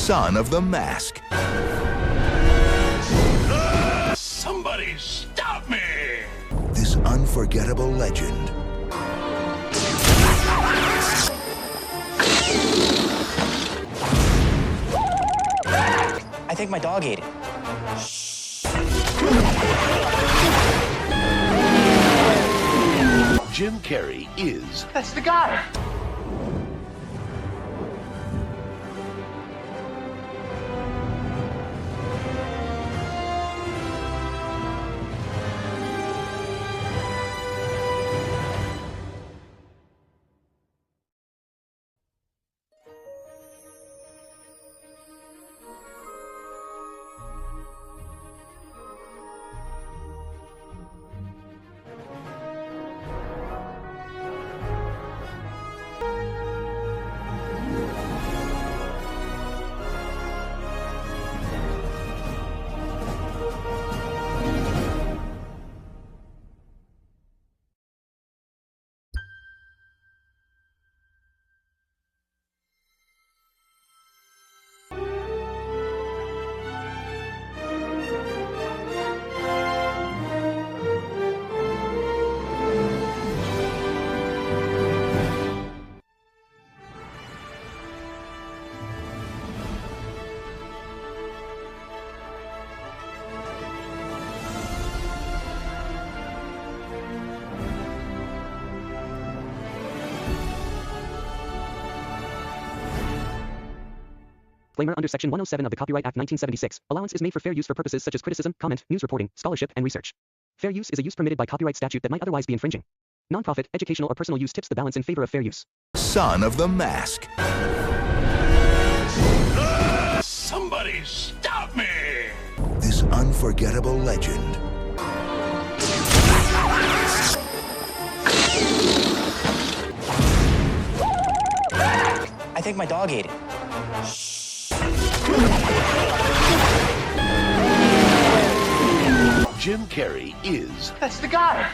son of the mask. Somebody stop me! This unforgettable legend I think my dog ate it. Jim Carrey is... That's the guy. Disclaimer under Section 107 of the Copyright Act 1976. Allowance is made for fair use for purposes such as criticism, comment, news reporting, scholarship, and research. Fair use is a use permitted by copyright statute that might otherwise be infringing. Nonprofit, educational, or personal use tips the balance in favor of fair use. son of the mask. Somebody stop me! This unforgettable legend I think my dog ate it. Jim Carrey is... That's the guy.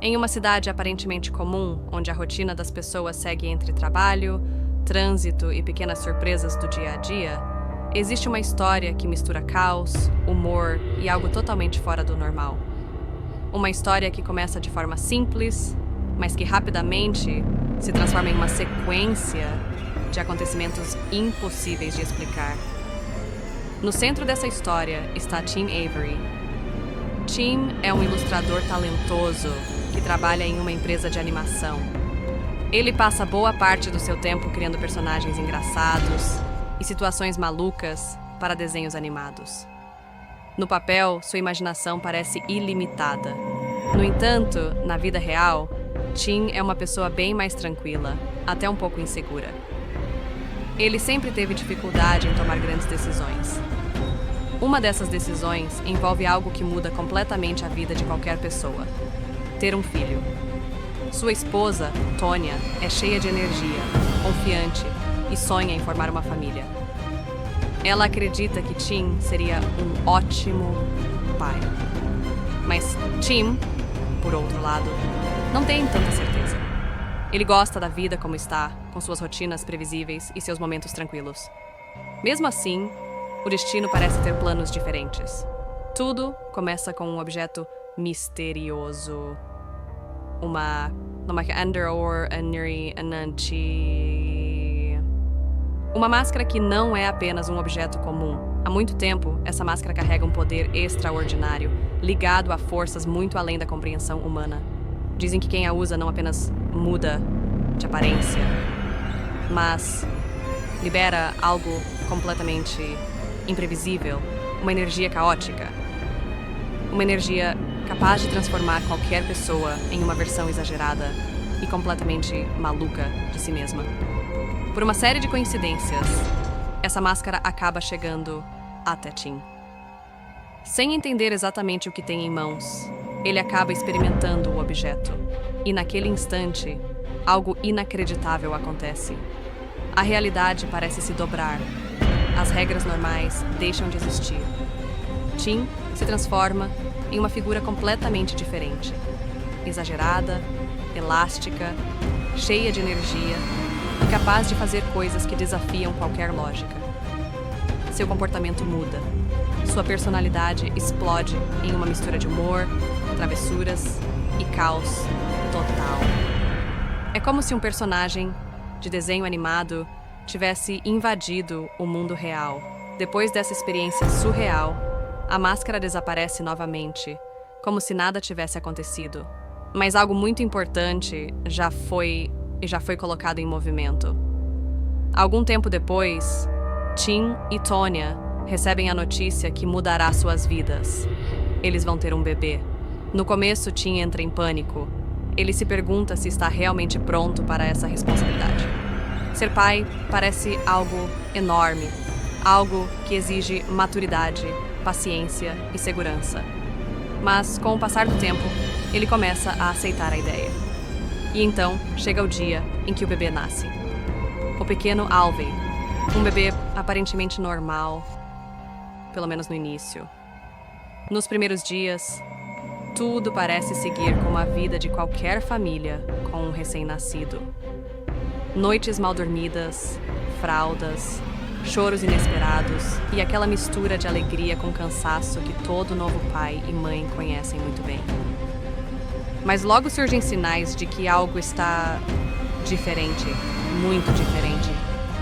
Em uma cidade aparentemente comum, onde a rotina das pessoas segue entre trabalho, trânsito e pequenas surpresas do dia a dia, existe uma história que mistura caos, humor e algo totalmente fora do normal. Uma história que começa de forma simples, mas que rapidamente se transforma em uma sequência de acontecimentos impossíveis de explicar. No centro dessa história está Tim Avery. Tim é um ilustrador talentoso que trabalha em uma empresa de animação. Ele passa boa parte do seu tempo criando personagens engraçados e situações malucas para desenhos animados. No papel, sua imaginação parece ilimitada. No entanto, na vida real, Tim é uma pessoa bem mais tranquila, até um pouco insegura. Ele sempre teve dificuldade em tomar grandes decisões. Uma dessas decisões envolve algo que muda completamente a vida de qualquer pessoa: ter um filho. Sua esposa, Tonya, é cheia de energia, confiante e sonha em formar uma família. Ela acredita que Tim seria um ótimo pai. Mas Tim, por outro lado, não tem tanta certeza. Ele gosta da vida como está, com suas rotinas previsíveis e seus momentos tranquilos. Mesmo assim, o destino parece ter planos diferentes. Tudo começa com um objeto misterioso. Uma máscara que não é apenas um objeto comum. Há muito tempo, essa máscara carrega um poder extraordinário, ligado a forças muito além da compreensão humana. Dizem que quem a usa não apenas muda de aparência, mas libera algo completamente imprevisível, uma energia caótica. Uma energia capaz de transformar qualquer pessoa em uma versão exagerada e completamente maluca de si mesma. Por uma série de coincidências, essa máscara acaba chegando até Tim. Sem entender exatamente o que tem em mãos, ele acaba experimentando o objeto. E naquele instante, algo inacreditável acontece. A realidade parece se dobrar. As regras normais deixam de existir. Tim se transforma em uma figura completamente diferente. Exagerada, elástica, cheia de energia e capaz de fazer coisas que desafiam qualquer lógica. Seu comportamento muda. Sua personalidade explode em uma mistura de humor, travessuras e caos total. É como se um personagem de desenho animado tivesse invadido o mundo real. Depois dessa experiência surreal, a máscara desaparece novamente, como se nada tivesse acontecido. Mas algo muito importante já foi colocado em movimento. Algum tempo depois, Tim e Tonya recebem a notícia que mudará suas vidas. Eles vão ter um bebê. No começo, Tim entra em pânico. Ele se pergunta se está realmente pronto para essa responsabilidade. Ser pai parece algo enorme, algo que exige maturidade, paciência e segurança. Mas, com o passar do tempo, ele começa a aceitar a ideia. E então, chega o dia em que o bebê nasce. O pequeno Alvey, um bebê aparentemente normal, pelo menos no início. Nos primeiros dias, tudo parece seguir como a vida de qualquer família com um recém-nascido. Noites mal dormidas, fraldas, choros inesperados e aquela mistura de alegria com cansaço que todo novo pai e mãe conhecem muito bem. Mas logo surgem sinais de que algo está diferente, muito diferente.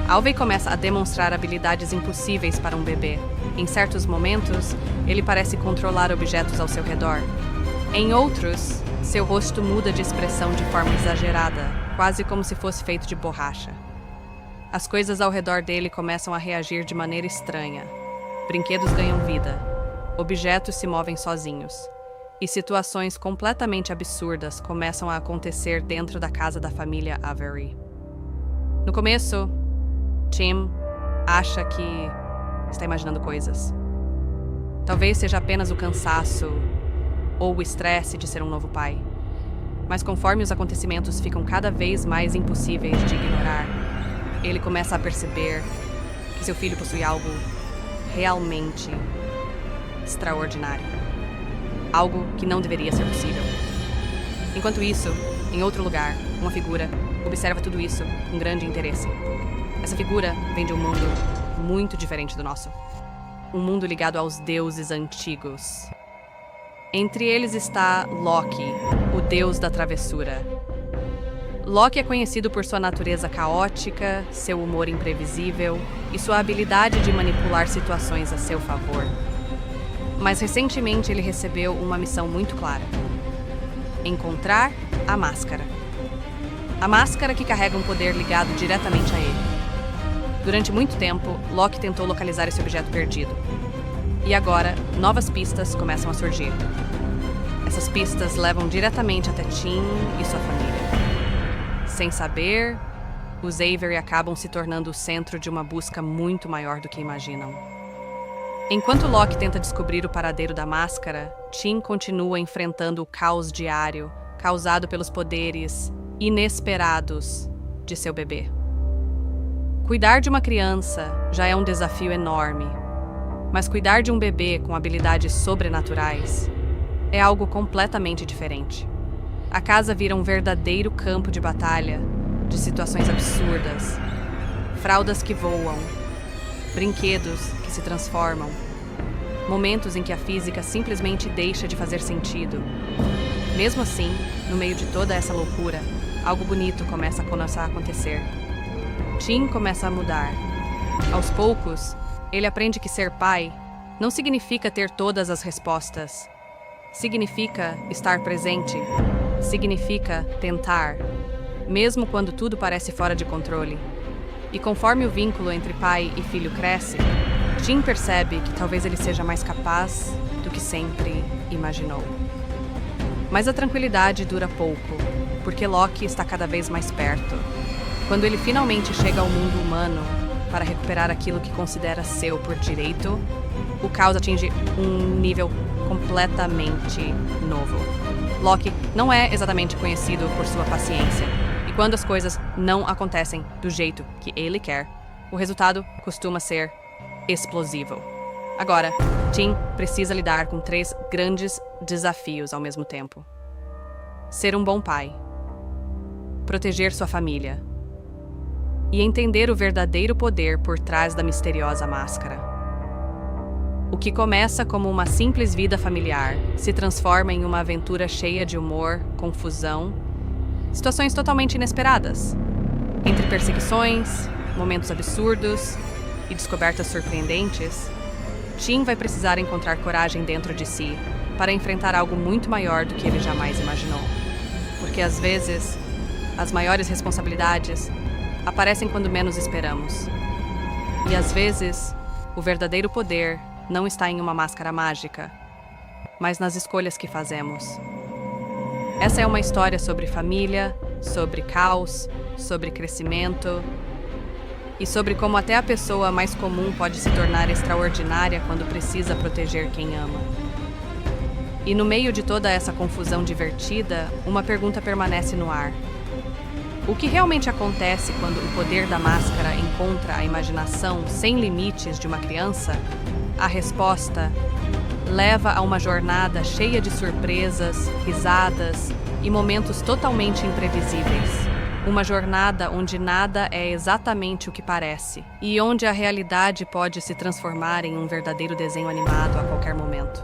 Alvey começa a demonstrar habilidades impossíveis para um bebê. Em certos momentos, ele parece controlar objetos ao seu redor. Em outros, seu rosto muda de expressão de forma exagerada, quase como se fosse feito de borracha. As coisas ao redor dele começam a reagir de maneira estranha. Brinquedos ganham vida, objetos se movem sozinhos, e situações completamente absurdas começam a acontecer dentro da casa da família Avery. No começo, Tim acha que está imaginando coisas. Talvez seja apenas o cansaço ou o estresse de ser um novo pai. Mas conforme os acontecimentos ficam cada vez mais impossíveis de ignorar, ele começa a perceber que seu filho possui algo realmente extraordinário. Algo que não deveria ser possível. Enquanto isso, em outro lugar, uma figura observa tudo isso com grande interesse. Essa figura vem de um mundo muito diferente do nosso. Um mundo ligado aos deuses antigos. Entre eles está Loki, o deus da travessura. Loki é conhecido por sua natureza caótica, seu humor imprevisível e sua habilidade de manipular situações a seu favor. Mas recentemente ele recebeu uma missão muito clara: encontrar a máscara. A máscara que carrega um poder ligado diretamente a ele. Durante muito tempo, Loki tentou localizar esse objeto perdido. E agora, novas pistas começam a surgir. Essas pistas levam diretamente até Tim e sua família. Sem saber, os Avery acabam se tornando o centro de uma busca muito maior do que imaginam. Enquanto Loki tenta descobrir o paradeiro da máscara, Tim continua enfrentando o caos diário causado pelos poderes inesperados de seu bebê. Cuidar de uma criança já é um desafio enorme, mas cuidar de um bebê com habilidades sobrenaturais é algo completamente diferente. A casa vira um verdadeiro campo de batalha de situações absurdas, fraldas que voam, brinquedos que se transformam, momentos em que a física simplesmente deixa de fazer sentido. Mesmo assim, no meio de toda essa loucura, algo bonito começa a acontecer. Tim começa a mudar. Aos poucos, ele aprende que ser pai não significa ter todas as respostas. Significa estar presente. Significa tentar, mesmo quando tudo parece fora de controle. E conforme o vínculo entre pai e filho cresce, Tim percebe que talvez ele seja mais capaz do que sempre imaginou. Mas a tranquilidade dura pouco, porque Loki está cada vez mais perto. Quando ele finalmente chega ao mundo humano para recuperar aquilo que considera seu por direito, o caos atinge um nível completamente novo. Loki não é exatamente conhecido por sua paciência, e quando as coisas não acontecem do jeito que ele quer, o resultado costuma ser explosivo. Agora, Tim precisa lidar com 3 grandes desafios ao mesmo tempo: ser um bom pai, proteger sua família e entender o verdadeiro poder por trás da misteriosa máscara. O que começa como uma simples vida familiar se transforma em uma aventura cheia de humor, confusão, situações totalmente inesperadas. Entre perseguições, momentos absurdos e descobertas surpreendentes, Tim vai precisar encontrar coragem dentro de si para enfrentar algo muito maior do que ele jamais imaginou. Porque às vezes, as maiores responsabilidades aparecem quando menos esperamos. E às vezes, o verdadeiro poder não está em uma máscara mágica, mas nas escolhas que fazemos. Essa é uma história sobre família, sobre caos, sobre crescimento e sobre como até a pessoa mais comum pode se tornar extraordinária quando precisa proteger quem ama. E no meio de toda essa confusão divertida, uma pergunta permanece no ar. O que realmente acontece quando o poder da máscara encontra a imaginação sem limites de uma criança? A resposta leva a uma jornada cheia de surpresas, risadas e momentos totalmente imprevisíveis. Uma jornada onde nada é exatamente o que parece e onde a realidade pode se transformar em um verdadeiro desenho animado a qualquer momento.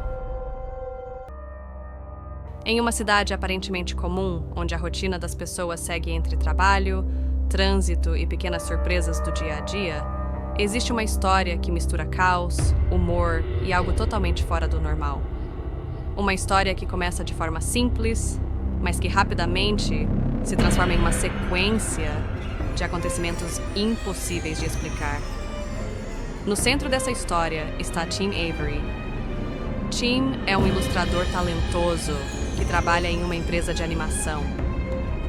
Em uma cidade aparentemente comum, onde a rotina das pessoas segue entre trabalho, trânsito e pequenas surpresas do dia a dia, existe uma história que mistura caos, humor e algo totalmente fora do normal. Uma história que começa de forma simples, mas que rapidamente se transforma em uma sequência de acontecimentos impossíveis de explicar. No centro dessa história está Tim Avery. Tim é um ilustrador talentoso que trabalha em uma empresa de animação.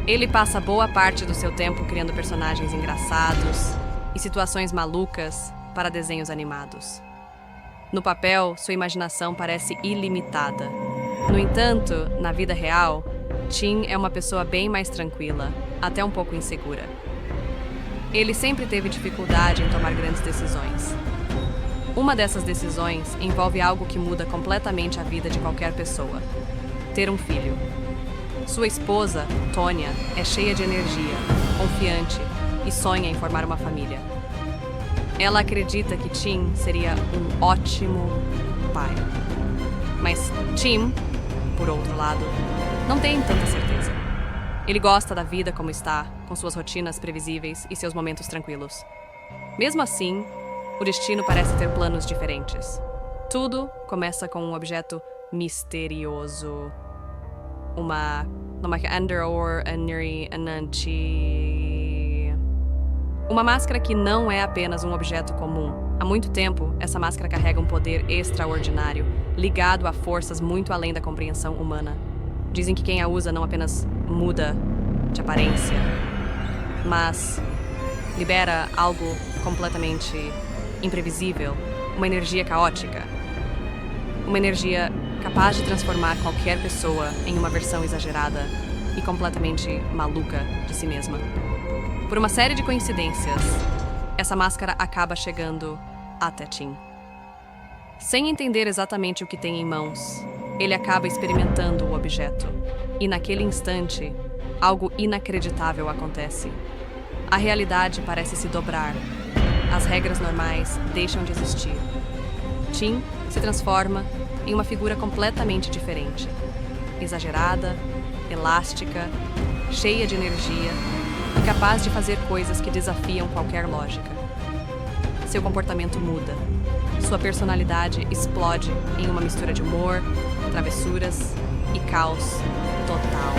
Ele passa boa parte do seu tempo criando personagens engraçados e situações malucas para desenhos animados. No papel, sua imaginação parece ilimitada. No entanto, na vida real, Tim é uma pessoa bem mais tranquila, até um pouco insegura. Ele sempre teve dificuldade em tomar grandes decisões. Uma dessas decisões envolve algo que muda completamente a vida de qualquer pessoa: ter um filho. Sua esposa, Tonya, é cheia de energia, confiante e sonha em formar uma família. Ela acredita que Tim seria um ótimo pai. Mas Tim, por outro lado, não tem tanta certeza. Ele gosta da vida como está, com suas rotinas previsíveis e seus momentos tranquilos. Mesmo assim, o destino parece ter planos diferentes. Tudo começa com um objeto misterioso. Uma máscara que não é apenas um objeto comum. Há muito tempo, essa máscara carrega um poder extraordinário, ligado a forças muito além da compreensão humana. Dizem que quem a usa não apenas muda de aparência, mas libera algo completamente imprevisível, uma energia caótica. Uma energia capaz de transformar qualquer pessoa em uma versão exagerada e completamente maluca de si mesma. Por uma série de coincidências, essa máscara acaba chegando até Tim. Sem entender exatamente o que tem em mãos, ele acaba experimentando o objeto. E naquele instante, algo inacreditável acontece. A realidade parece se dobrar. As regras normais deixam de existir. Tim se transforma em uma figura completamente diferente. Exagerada, elástica, cheia de energia e capaz de fazer coisas que desafiam qualquer lógica. Seu comportamento muda. Sua personalidade explode em uma mistura de humor, travessuras e caos total.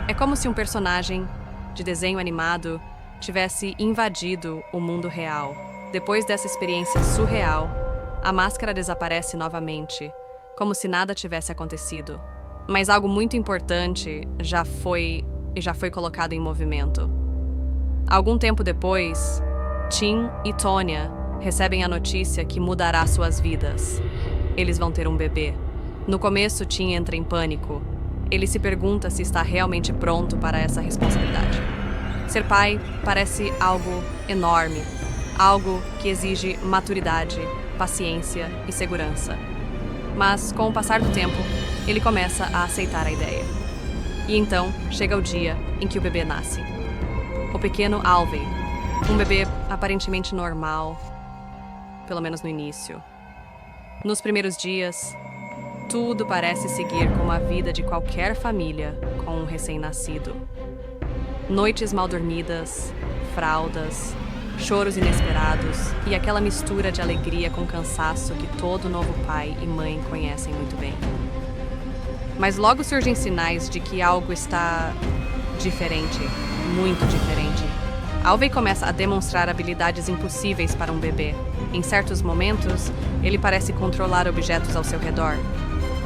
É como se um personagem de desenho animado tivesse invadido o mundo real. Depois dessa experiência surreal, a máscara desaparece novamente, como se nada tivesse acontecido. Mas algo muito importante já foi colocado em movimento. Algum tempo depois, Tim e Tonya recebem a notícia que mudará suas vidas. Eles vão ter um bebê. No começo, Tim entra em pânico. Ele se pergunta se está realmente pronto para essa responsabilidade. Ser pai parece algo enorme, algo que exige maturidade, paciência e segurança. Mas, com o passar do tempo, ele começa a aceitar a ideia. E então, chega o dia em que o bebê nasce. O pequeno Alvey, um bebê aparentemente normal, pelo menos no início. Nos primeiros dias, tudo parece seguir como a vida de qualquer família com um recém-nascido. Noites mal dormidas, fraldas, choros inesperados e aquela mistura de alegria com cansaço que todo novo pai e mãe conhecem muito bem. Mas logo surgem sinais de que algo está diferente, muito diferente. Alvey começa a demonstrar habilidades impossíveis para um bebê. Em certos momentos, ele parece controlar objetos ao seu redor.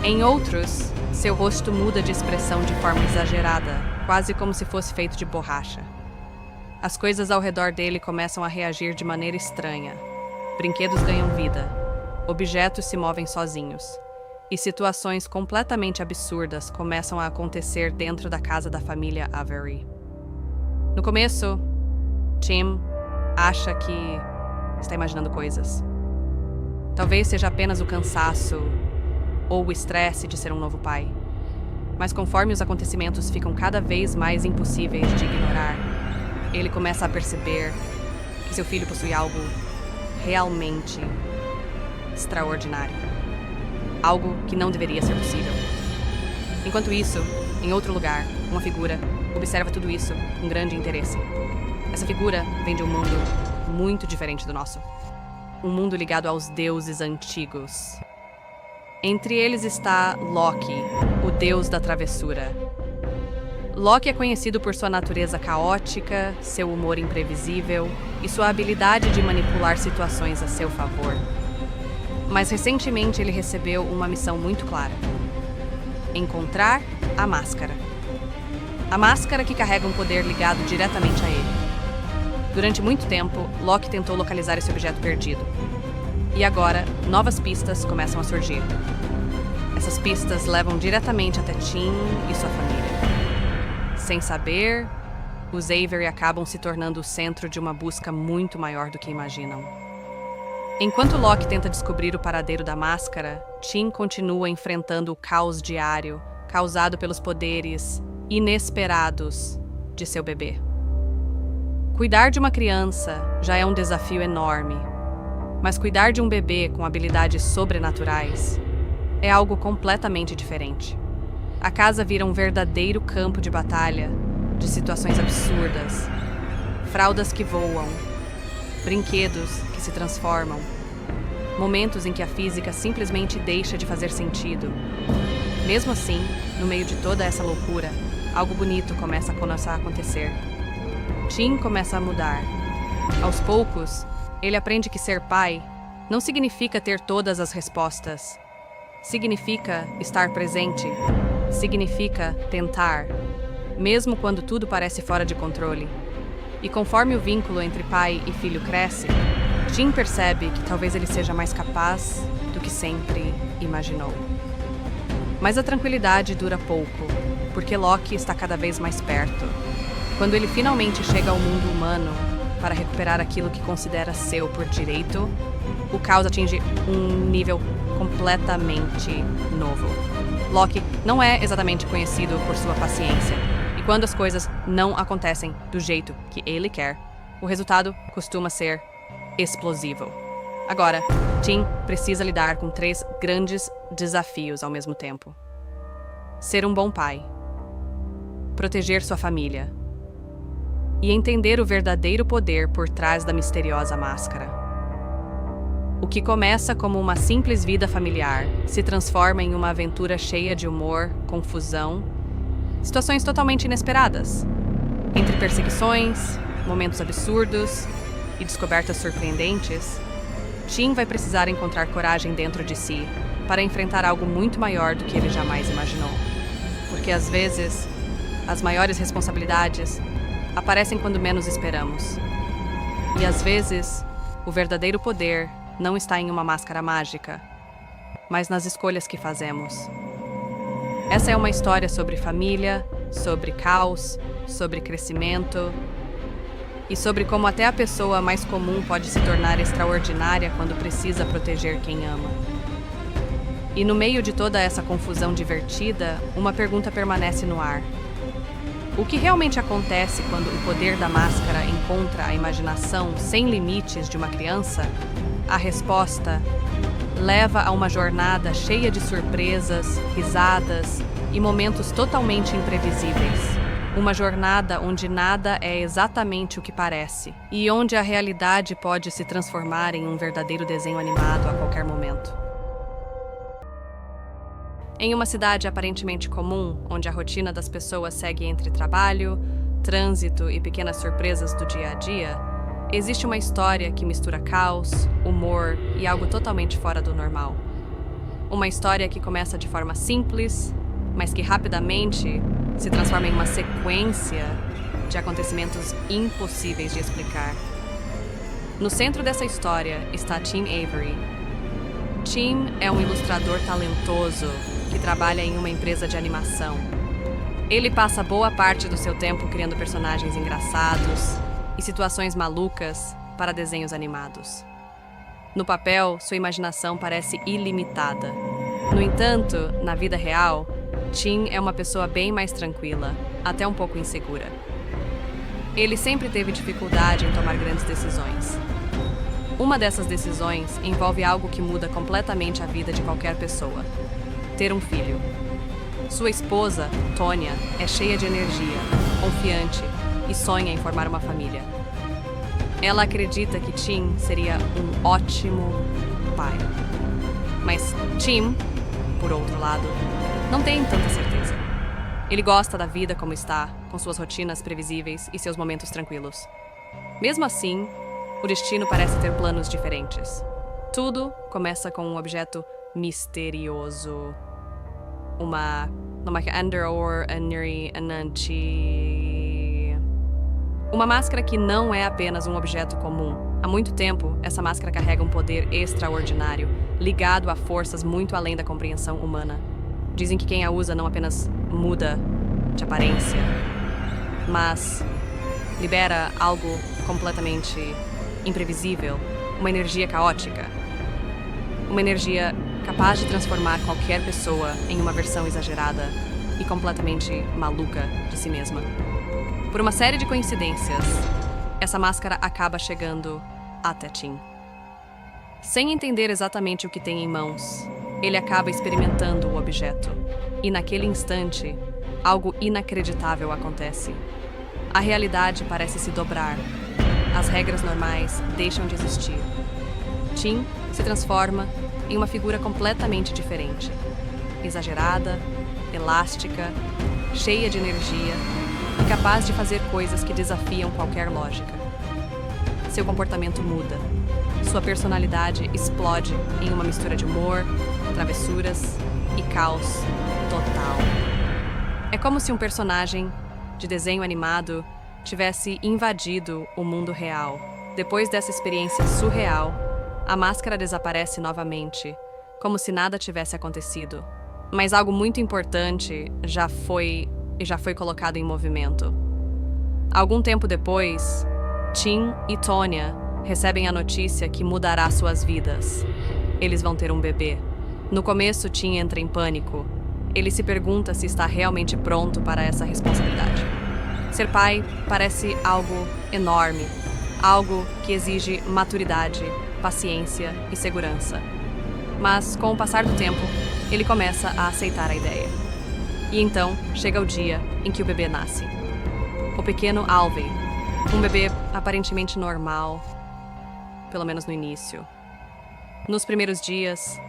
Em outros, seu rosto muda de expressão de forma exagerada, quase como se fosse feito de borracha. As coisas ao redor dele começam a reagir de maneira estranha. Brinquedos ganham vida, objetos se movem sozinhos, e situações completamente absurdas começam a acontecer dentro da casa da família Avery. No começo, Tim acha que está imaginando coisas. Talvez seja apenas o cansaço ou o estresse de ser um novo pai. Mas conforme os acontecimentos ficam cada vez mais impossíveis de ignorar, ele começa a perceber que seu filho possui algo realmente extraordinário. Algo que não deveria ser possível. Enquanto isso, em outro lugar, uma figura observa tudo isso com grande interesse. Essa figura vem de um mundo muito diferente do nosso. Um mundo ligado aos deuses antigos. Entre eles está Loki, o deus da travessura. Loki é conhecido por sua natureza caótica, seu humor imprevisível e sua habilidade de manipular situações a seu favor. Mas recentemente ele recebeu uma missão muito clara: encontrar a máscara. A máscara que carrega um poder ligado diretamente a ele. Durante muito tempo, Loki tentou localizar esse objeto perdido. E agora, novas pistas começam a surgir. Essas pistas levam diretamente até Tim e sua família. Sem saber, os Avery acabam se tornando o centro de uma busca muito maior do que imaginam. Enquanto Loki tenta descobrir o paradeiro da máscara, Tim continua enfrentando o caos diário causado pelos poderes inesperados de seu bebê. Cuidar de uma criança já é um desafio enorme, mas cuidar de um bebê com habilidades sobrenaturais é algo completamente diferente. A casa vira um verdadeiro campo de batalha, de situações absurdas, fraldas que voam, brinquedos que se transformam, momentos em que a física simplesmente deixa de fazer sentido. Mesmo assim, no meio de toda essa loucura, algo bonito começa a acontecer. Tim começa a mudar. Aos poucos, ele aprende que ser pai não significa ter todas as respostas. Significa estar presente. Significa tentar, mesmo quando tudo parece fora de controle. E conforme o vínculo entre pai e filho cresce, Tim percebe que talvez ele seja mais capaz do que sempre imaginou. Mas a tranquilidade dura pouco, porque Loki está cada vez mais perto. Quando ele finalmente chega ao mundo humano para recuperar aquilo que considera seu por direito, o caos atinge um nível completamente novo. Loki não é exatamente conhecido por sua paciência, e quando as coisas não acontecem do jeito que ele quer, o resultado costuma ser explosivo. Agora, Tim precisa lidar com 3 grandes desafios ao mesmo tempo: ser um bom pai, proteger sua família e entender o verdadeiro poder por trás da misteriosa máscara. O que começa como uma simples vida familiar se transforma em uma aventura cheia de humor, confusão, situações totalmente inesperadas, entre perseguições, momentos absurdos e descobertas surpreendentes. Tim vai precisar encontrar coragem dentro de si para enfrentar algo muito maior do que ele jamais imaginou. Porque às vezes, as maiores responsabilidades aparecem quando menos esperamos. E às vezes, o verdadeiro poder não está em uma máscara mágica, mas nas escolhas que fazemos. Essa é uma história sobre família, sobre caos, sobre crescimento e sobre como até a pessoa mais comum pode se tornar extraordinária quando precisa proteger quem ama. E no meio de toda essa confusão divertida, uma pergunta permanece no ar. O que realmente acontece quando o poder da máscara encontra a imaginação sem limites de uma criança? A resposta leva a uma jornada cheia de surpresas, risadas e momentos totalmente imprevisíveis. Uma jornada onde nada é exatamente o que parece e onde a realidade pode se transformar em um verdadeiro desenho animado a qualquer momento. Em uma cidade aparentemente comum, onde a rotina das pessoas segue entre trabalho, trânsito e pequenas surpresas do dia a dia, existe uma história que mistura caos, humor e algo totalmente fora do normal. Uma história que começa de forma simples, mas que rapidamente se transforma em uma sequência de acontecimentos impossíveis de explicar. No centro dessa história está Tim Avery. Tim é um ilustrador talentoso que trabalha em uma empresa de animação. Ele passa boa parte do seu tempo criando personagens engraçados e situações malucas para desenhos animados. No papel, sua imaginação parece ilimitada. No entanto, na vida real, Tim é uma pessoa bem mais tranquila, até um pouco insegura. Ele sempre teve dificuldade em tomar grandes decisões. Uma dessas decisões envolve algo que muda completamente a vida de qualquer pessoa: ter um filho. Sua esposa, Tonya, é cheia de energia, confiante e sonha em formar uma família. Ela acredita que Tim seria um ótimo pai. Mas Tim, por outro lado, não tem tanta certeza. Ele gosta da vida como está, com suas rotinas previsíveis e seus momentos tranquilos. Mesmo assim, o destino parece ter planos diferentes. Tudo começa com um objeto misterioso. Uma máscara que não é apenas um objeto comum. Há muito tempo, essa máscara carrega um poder extraordinário, ligado a forças muito além da compreensão humana. Dizem que quem a usa não apenas muda de aparência, mas libera algo completamente imprevisível, uma energia caótica. Uma energia capaz de transformar qualquer pessoa em uma versão exagerada e completamente maluca de si mesma. Por uma série de coincidências, essa máscara acaba chegando até Tim. Sem entender exatamente o que tem em mãos, ele acaba experimentando o objeto. E naquele instante, algo inacreditável acontece. A realidade parece se dobrar. As regras normais deixam de existir. Tim se transforma em uma figura completamente diferente. Exagerada, elástica, cheia de energia e capaz de fazer coisas que desafiam qualquer lógica. Seu comportamento muda. Sua personalidade explode em uma mistura de humor, travessuras e caos total. É como se um personagem de desenho animado tivesse invadido o mundo real. Depois dessa experiência surreal, a máscara desaparece novamente, como se nada tivesse acontecido. Mas algo muito importante já foi e já foi colocado em movimento. Algum tempo depois, Tim e Tonya recebem a notícia que mudará suas vidas. Eles vão ter um bebê. No começo, Tim entra em pânico. Ele se pergunta se está realmente pronto para essa responsabilidade. Ser pai parece algo enorme, algo que exige maturidade, paciência e segurança. Mas, com o passar do tempo, ele começa a aceitar a ideia. E então, chega o dia em que o bebê nasce. O pequeno Alvey, um bebê aparentemente normal, pelo menos no início. Nos primeiros dias,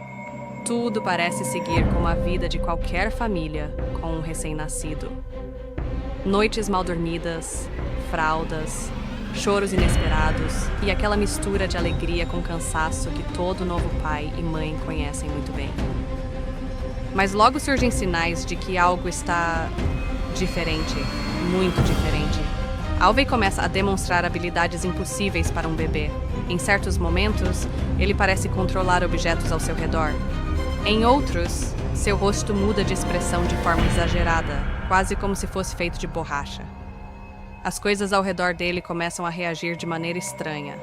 tudo parece seguir como a vida de qualquer família com um recém-nascido. Noites mal dormidas, fraldas, choros inesperados e aquela mistura de alegria com cansaço que todo novo pai e mãe conhecem muito bem. Mas logo surgem sinais de que algo está diferente, muito diferente. Alvey começa a demonstrar habilidades impossíveis para um bebê. Em certos momentos, ele parece controlar objetos ao seu redor. Em outros, seu rosto muda de expressão de forma exagerada, quase como se fosse feito de borracha. As coisas ao redor dele começam a reagir de maneira estranha.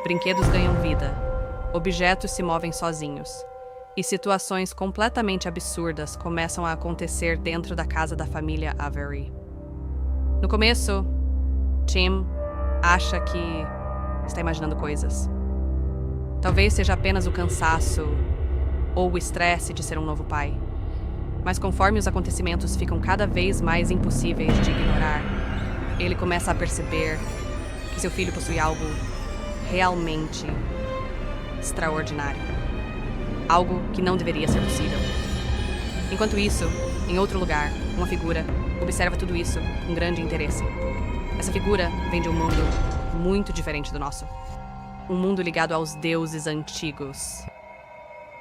Brinquedos ganham vida. Objetos se movem sozinhos. E situações completamente absurdas começam a acontecer dentro da casa da família Avery. No começo, Tim acha que está imaginando coisas. Talvez seja apenas o cansaço ou o estresse de ser um novo pai. Mas conforme os acontecimentos ficam cada vez mais impossíveis de ignorar, ele começa a perceber que seu filho possui algo realmente extraordinário. Algo que não deveria ser possível. Enquanto isso, em outro lugar, uma figura observa tudo isso com grande interesse. Essa figura vem de um mundo muito diferente do nosso. Um mundo ligado aos deuses antigos.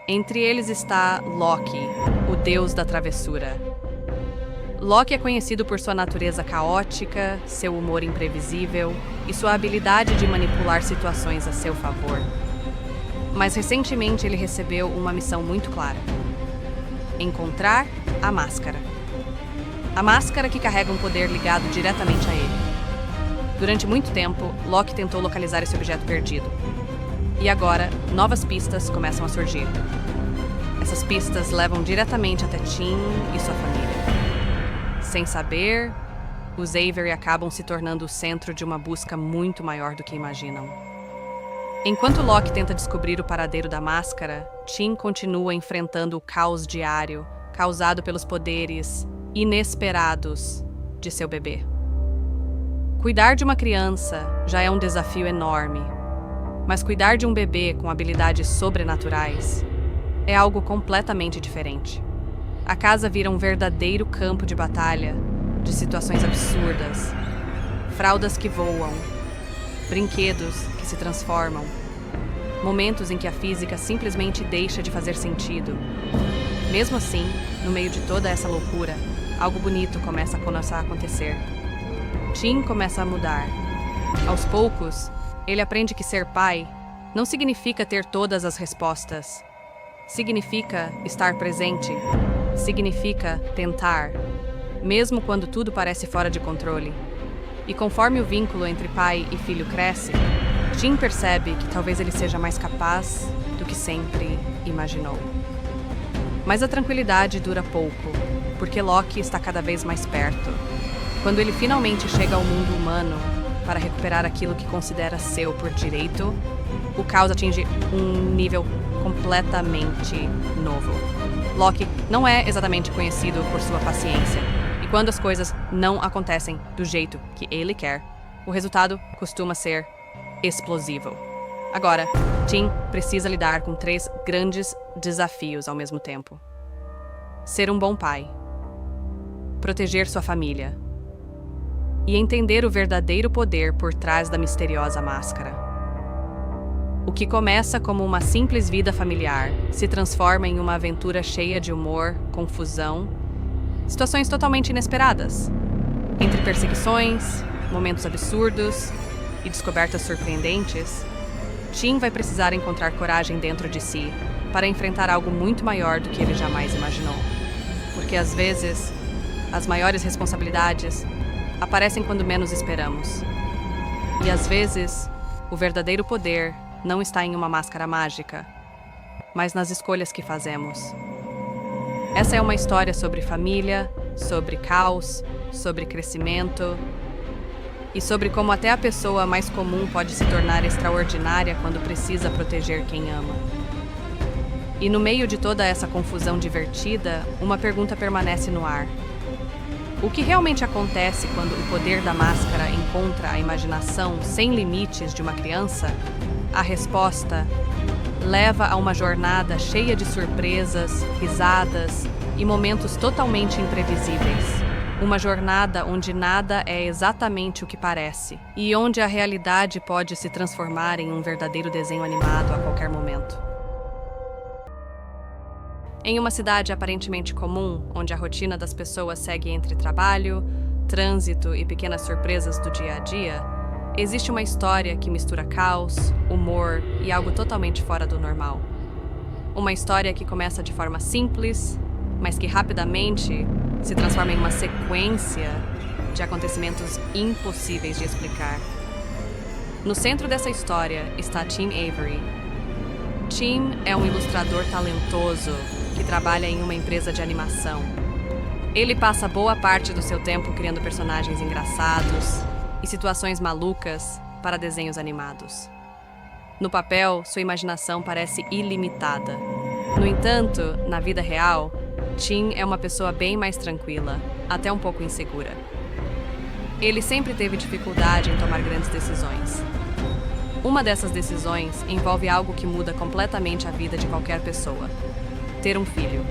Entre eles está Loki, o deus da travessura. Loki é conhecido por sua natureza caótica, seu humor imprevisível e sua habilidade de manipular situações a seu favor. Mas recentemente ele recebeu uma missão muito clara: encontrar a máscara. A máscara que carrega um poder ligado diretamente a ele. Durante muito tempo, Loki tentou localizar esse objeto perdido. E agora, novas pistas começam a surgir. Essas pistas levam diretamente até Tim e sua família. Sem saber, os Avery acabam se tornando o centro de uma busca muito maior do que imaginam. Enquanto Loki tenta descobrir o paradeiro da máscara, Tim continua enfrentando o caos diário causado pelos poderes inesperados de seu bebê. Cuidar de uma criança já é um desafio enorme, mas cuidar de um bebê com habilidades sobrenaturais é algo completamente diferente. A casa vira um verdadeiro campo de batalha, de situações absurdas, fraldas que voam, brinquedos que se transformam, momentos em que a física simplesmente deixa de fazer sentido. Mesmo assim, no meio de toda essa loucura, algo bonito começa a acontecer. Tim começa a mudar. Aos poucos, ele aprende que ser pai não significa ter todas as respostas. Significa estar presente. Significa tentar, mesmo quando tudo parece fora de controle. E conforme o vínculo entre pai e filho cresce, Tim percebe que talvez ele seja mais capaz do que sempre imaginou. Mas a tranquilidade dura pouco, porque Loki está cada vez mais perto. Quando ele finalmente chega ao mundo humano para recuperar aquilo que considera seu por direito, o caos atinge um nível completamente novo. Loki não é exatamente conhecido por sua paciência, e quando as coisas não acontecem do jeito que ele quer, o resultado costuma ser explosivo. Agora, Tim precisa lidar com 3 grandes desafios ao mesmo tempo: ser um bom pai, proteger sua família e entender o verdadeiro poder por trás da misteriosa máscara. O que começa como uma simples vida familiar se transforma em uma aventura cheia de humor, confusão, situações totalmente inesperadas. Entre perseguições, momentos absurdos e descobertas surpreendentes, Tim vai precisar encontrar coragem dentro de si para enfrentar algo muito maior do que ele jamais imaginou. Porque às vezes, as maiores responsabilidades aparecem quando menos esperamos. E às vezes, o verdadeiro poder não está em uma máscara mágica, mas nas escolhas que fazemos. Essa é uma história sobre família, sobre caos, sobre crescimento e sobre como até a pessoa mais comum pode se tornar extraordinária quando precisa proteger quem ama. E no meio de toda essa confusão divertida, uma pergunta permanece no ar. O que realmente acontece quando o poder da máscara encontra a imaginação sem limites de uma criança? A resposta leva a uma jornada cheia de surpresas, risadas e momentos totalmente imprevisíveis. Uma jornada onde nada é exatamente o que parece e onde a realidade pode se transformar em um verdadeiro desenho animado a qualquer momento. Em uma cidade aparentemente comum, onde a rotina das pessoas segue entre trabalho, trânsito e pequenas surpresas do dia a dia, existe uma história que mistura caos, humor e algo totalmente fora do normal. Uma história que começa de forma simples, mas que rapidamente se transforma em uma sequência de acontecimentos impossíveis de explicar. No centro dessa história está Tim Avery. Tim é um ilustrador talentoso que trabalha em uma empresa de animação. Ele passa boa parte do seu tempo criando personagens engraçados e situações malucas para desenhos animados. No papel, sua imaginação parece ilimitada. No entanto, na vida real, Tim é uma pessoa bem mais tranquila, até um pouco insegura. Ele sempre teve dificuldade em tomar grandes decisões. Uma dessas decisões envolve algo que muda completamente a vida de qualquer pessoa: ter um filho.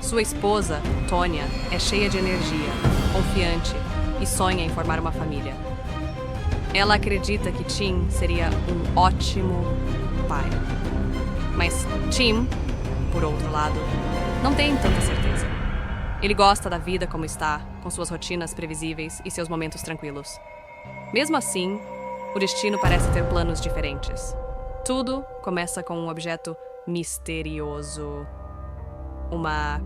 Sua esposa, Tonya, é cheia de energia, confiante e sonha em formar uma família. Ela acredita que Tim seria um ótimo pai. Mas Tim, por outro lado, não tem tanta certeza. Ele gosta da vida como está, com suas rotinas previsíveis e seus momentos tranquilos. Mesmo assim, o destino parece ter planos diferentes. Tudo começa com um objeto misterioso. Uma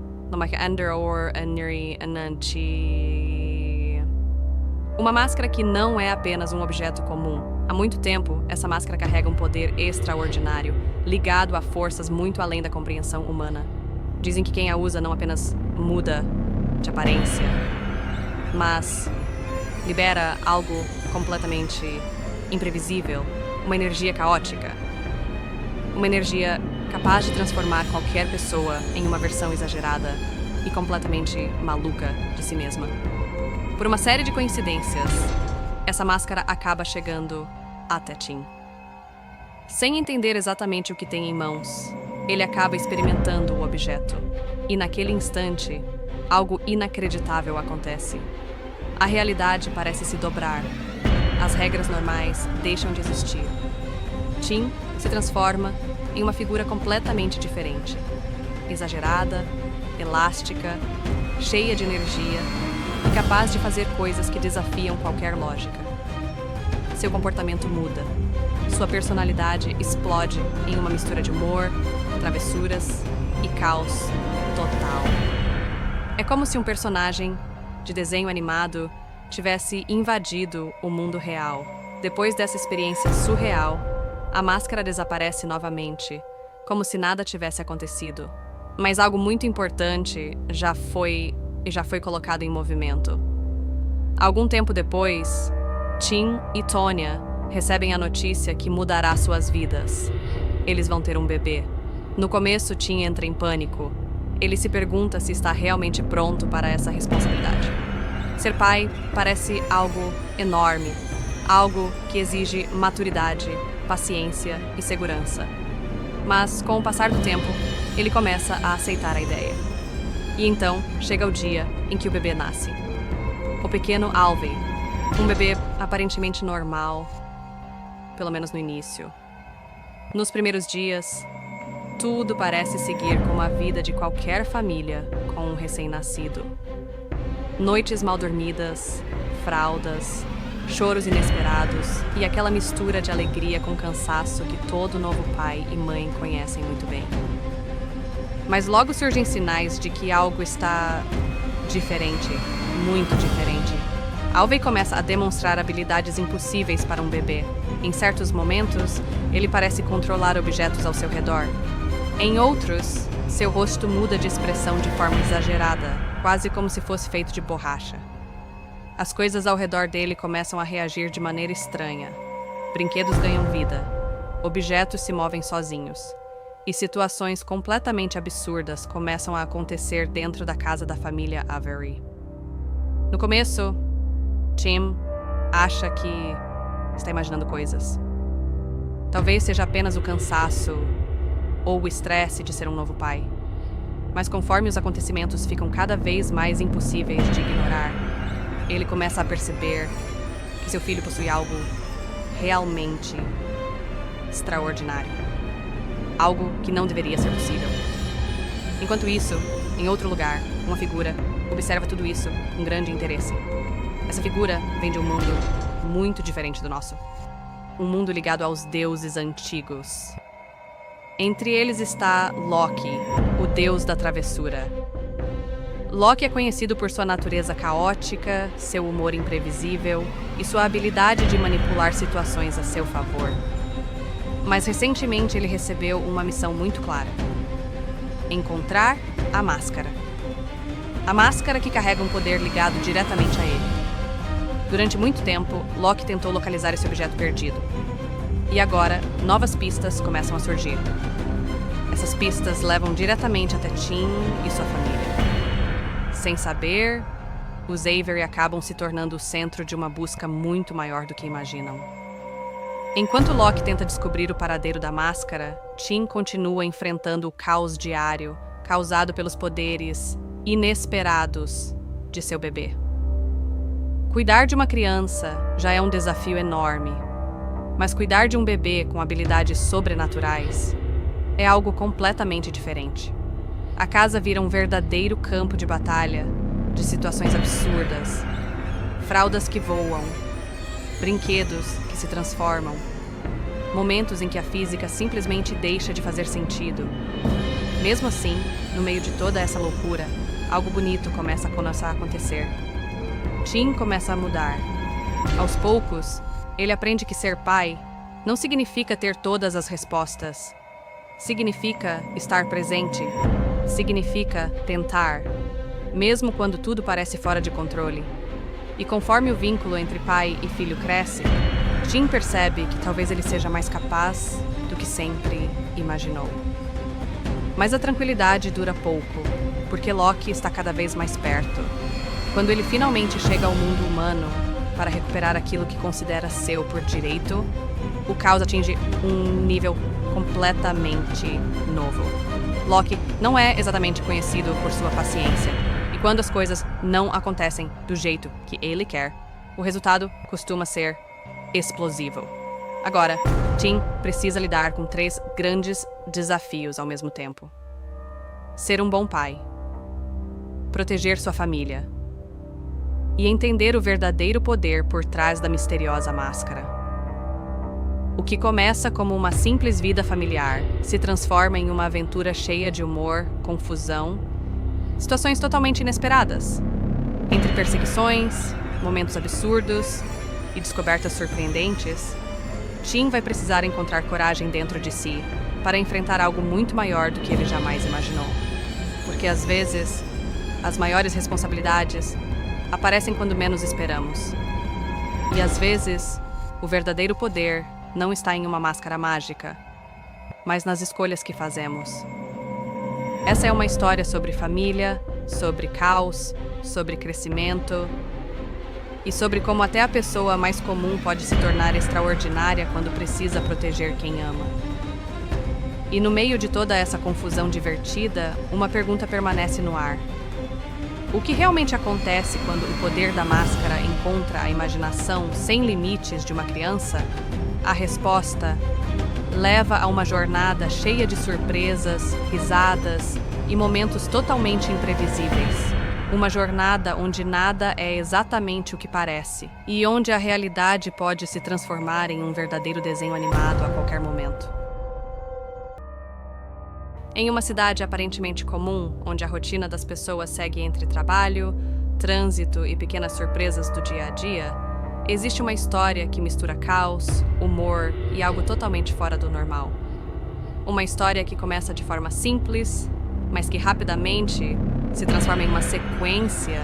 máscara que não é apenas um objeto comum. Há muito tempo, essa máscara carrega um poder extraordinário, ligado a forças muito além da compreensão humana. Dizem que quem a usa não apenas muda de aparência, mas libera algo completamente imprevisível, uma energia caótica. Uma energia capaz de transformar qualquer pessoa em uma versão exagerada e completamente maluca de si mesma. Por uma série de coincidências, essa máscara acaba chegando até Tim. Sem entender exatamente o que tem em mãos, ele acaba experimentando o objeto. E naquele instante, algo inacreditável acontece. A realidade parece se dobrar. As regras normais deixam de existir. Tim se transforma em uma figura completamente diferente. Exagerada, elástica, cheia de energia e capaz de fazer coisas que desafiam qualquer lógica. Seu comportamento muda. Sua personalidade explode em uma mistura de humor, travessuras e caos total. É como se um personagem de desenho animado tivesse invadido o mundo real. Depois dessa experiência surreal, a máscara desaparece novamente, como se nada tivesse acontecido. Mas algo muito importante já foi colocado em movimento. Algum tempo depois, Tim e Tonya recebem a notícia que mudará suas vidas. Eles vão ter um bebê. No começo, Tim entra em pânico. Ele se pergunta se está realmente pronto para essa responsabilidade. Ser pai parece algo enorme, algo que exige maturidade, paciência e segurança. Mas, com o passar do tempo, ele começa a aceitar a ideia. E então, chega o dia em que o bebê nasce. O pequeno Alvey, um bebê aparentemente normal, pelo menos no início. Nos primeiros dias, tudo parece seguir como a vida de qualquer família com um recém-nascido. Noites mal dormidas, fraldas, choros inesperados e aquela mistura de alegria com cansaço que todo novo pai e mãe conhecem muito bem. Mas logo surgem sinais de que algo está diferente, muito diferente. Alvey começa a demonstrar habilidades impossíveis para um bebê. Em certos momentos, ele parece controlar objetos ao seu redor. Em outros, seu rosto muda de expressão de forma exagerada, quase como se fosse feito de borracha. As coisas ao redor dele começam a reagir de maneira estranha. Brinquedos ganham vida, objetos se movem sozinhos, e situações completamente absurdas começam a acontecer dentro da casa da família Avery. No começo, Tim acha que está imaginando coisas. Talvez seja apenas o cansaço ou o estresse de ser um novo pai. Mas conforme os acontecimentos ficam cada vez mais impossíveis de ignorar, ele começa a perceber que seu filho possui algo realmente extraordinário. Algo que não deveria ser possível. Enquanto isso, em outro lugar, uma figura observa tudo isso com grande interesse. Essa figura vem de um mundo muito diferente do nosso. Um mundo ligado aos deuses antigos. Entre eles está Loki, o deus da travessura. Loki é conhecido por sua natureza caótica, seu humor imprevisível e sua habilidade de manipular situações a seu favor. Mas recentemente ele recebeu uma missão muito clara: encontrar a máscara. A máscara que carrega um poder ligado diretamente a ele. Durante muito tempo, Loki tentou localizar esse objeto perdido. E agora, novas pistas começam a surgir. Essas pistas levam diretamente até Tim e sua família. Sem saber, os Avery acabam se tornando o centro de uma busca muito maior do que imaginam. Enquanto Loki tenta descobrir o paradeiro da máscara, Tim continua enfrentando o caos diário causado pelos poderes inesperados de seu bebê. Cuidar de uma criança já é um desafio enorme, mas cuidar de um bebê com habilidades sobrenaturais é algo completamente diferente. A casa vira um verdadeiro campo de batalha, de situações absurdas, fraldas que voam, brinquedos que se transformam, momentos em que a física simplesmente deixa de fazer sentido. Mesmo assim, no meio de toda essa loucura, algo bonito começa a acontecer. Tim começa a mudar. Aos poucos, ele aprende que ser pai não significa ter todas as respostas. Significa estar presente. Significa tentar, mesmo quando tudo parece fora de controle. E conforme o vínculo entre pai e filho cresce, Tim percebe que talvez ele seja mais capaz do que sempre imaginou. Mas a tranquilidade dura pouco, porque Loki está cada vez mais perto. Quando ele finalmente chega ao mundo humano para recuperar aquilo que considera seu por direito, o caos atinge um nível completamente novo. Loki não é exatamente conhecido por sua paciência, e quando as coisas não acontecem do jeito que ele quer, o resultado costuma ser explosivo. Agora, Tim precisa lidar com 3 grandes desafios ao mesmo tempo: ser um bom pai, proteger sua família e entender o verdadeiro poder por trás da misteriosa máscara. O que começa como uma simples vida familiar se transforma em uma aventura cheia de humor, confusão, situações totalmente inesperadas. Entre perseguições, momentos absurdos e descobertas surpreendentes, Tim vai precisar encontrar coragem dentro de si para enfrentar algo muito maior do que ele jamais imaginou. Porque às vezes, as maiores responsabilidades aparecem quando menos esperamos. E às vezes, o verdadeiro poder não está em uma máscara mágica, mas nas escolhas que fazemos. Essa é uma história sobre família, sobre caos, sobre crescimento e sobre como até a pessoa mais comum pode se tornar extraordinária quando precisa proteger quem ama. E no meio de toda essa confusão divertida, uma pergunta permanece no ar. O que realmente acontece quando o poder da máscara encontra a imaginação sem limites de uma criança? A resposta leva a uma jornada cheia de surpresas, risadas e momentos totalmente imprevisíveis. Uma jornada onde nada é exatamente o que parece e onde a realidade pode se transformar em um verdadeiro desenho animado a qualquer momento. Em uma cidade aparentemente comum, onde a rotina das pessoas segue entre trabalho, trânsito e pequenas surpresas do dia a dia, existe uma história que mistura caos, humor e algo totalmente fora do normal. Uma história que começa de forma simples, mas que rapidamente se transforma em uma sequência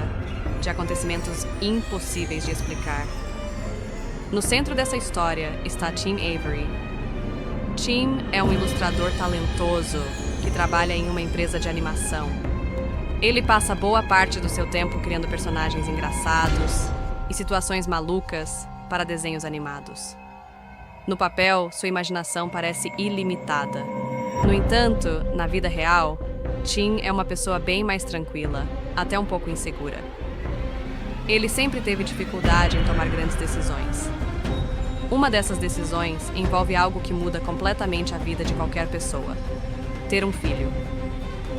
de acontecimentos impossíveis de explicar. No centro dessa história está Tim Avery. Tim é um ilustrador talentoso que trabalha em uma empresa de animação. Ele passa boa parte do seu tempo criando personagens engraçados e situações malucas para desenhos animados. No papel, sua imaginação parece ilimitada. No entanto, na vida real, Tim é uma pessoa bem mais tranquila, até um pouco insegura. Ele sempre teve dificuldade em tomar grandes decisões. Uma dessas decisões envolve algo que muda completamente a vida de qualquer pessoa: ter um filho.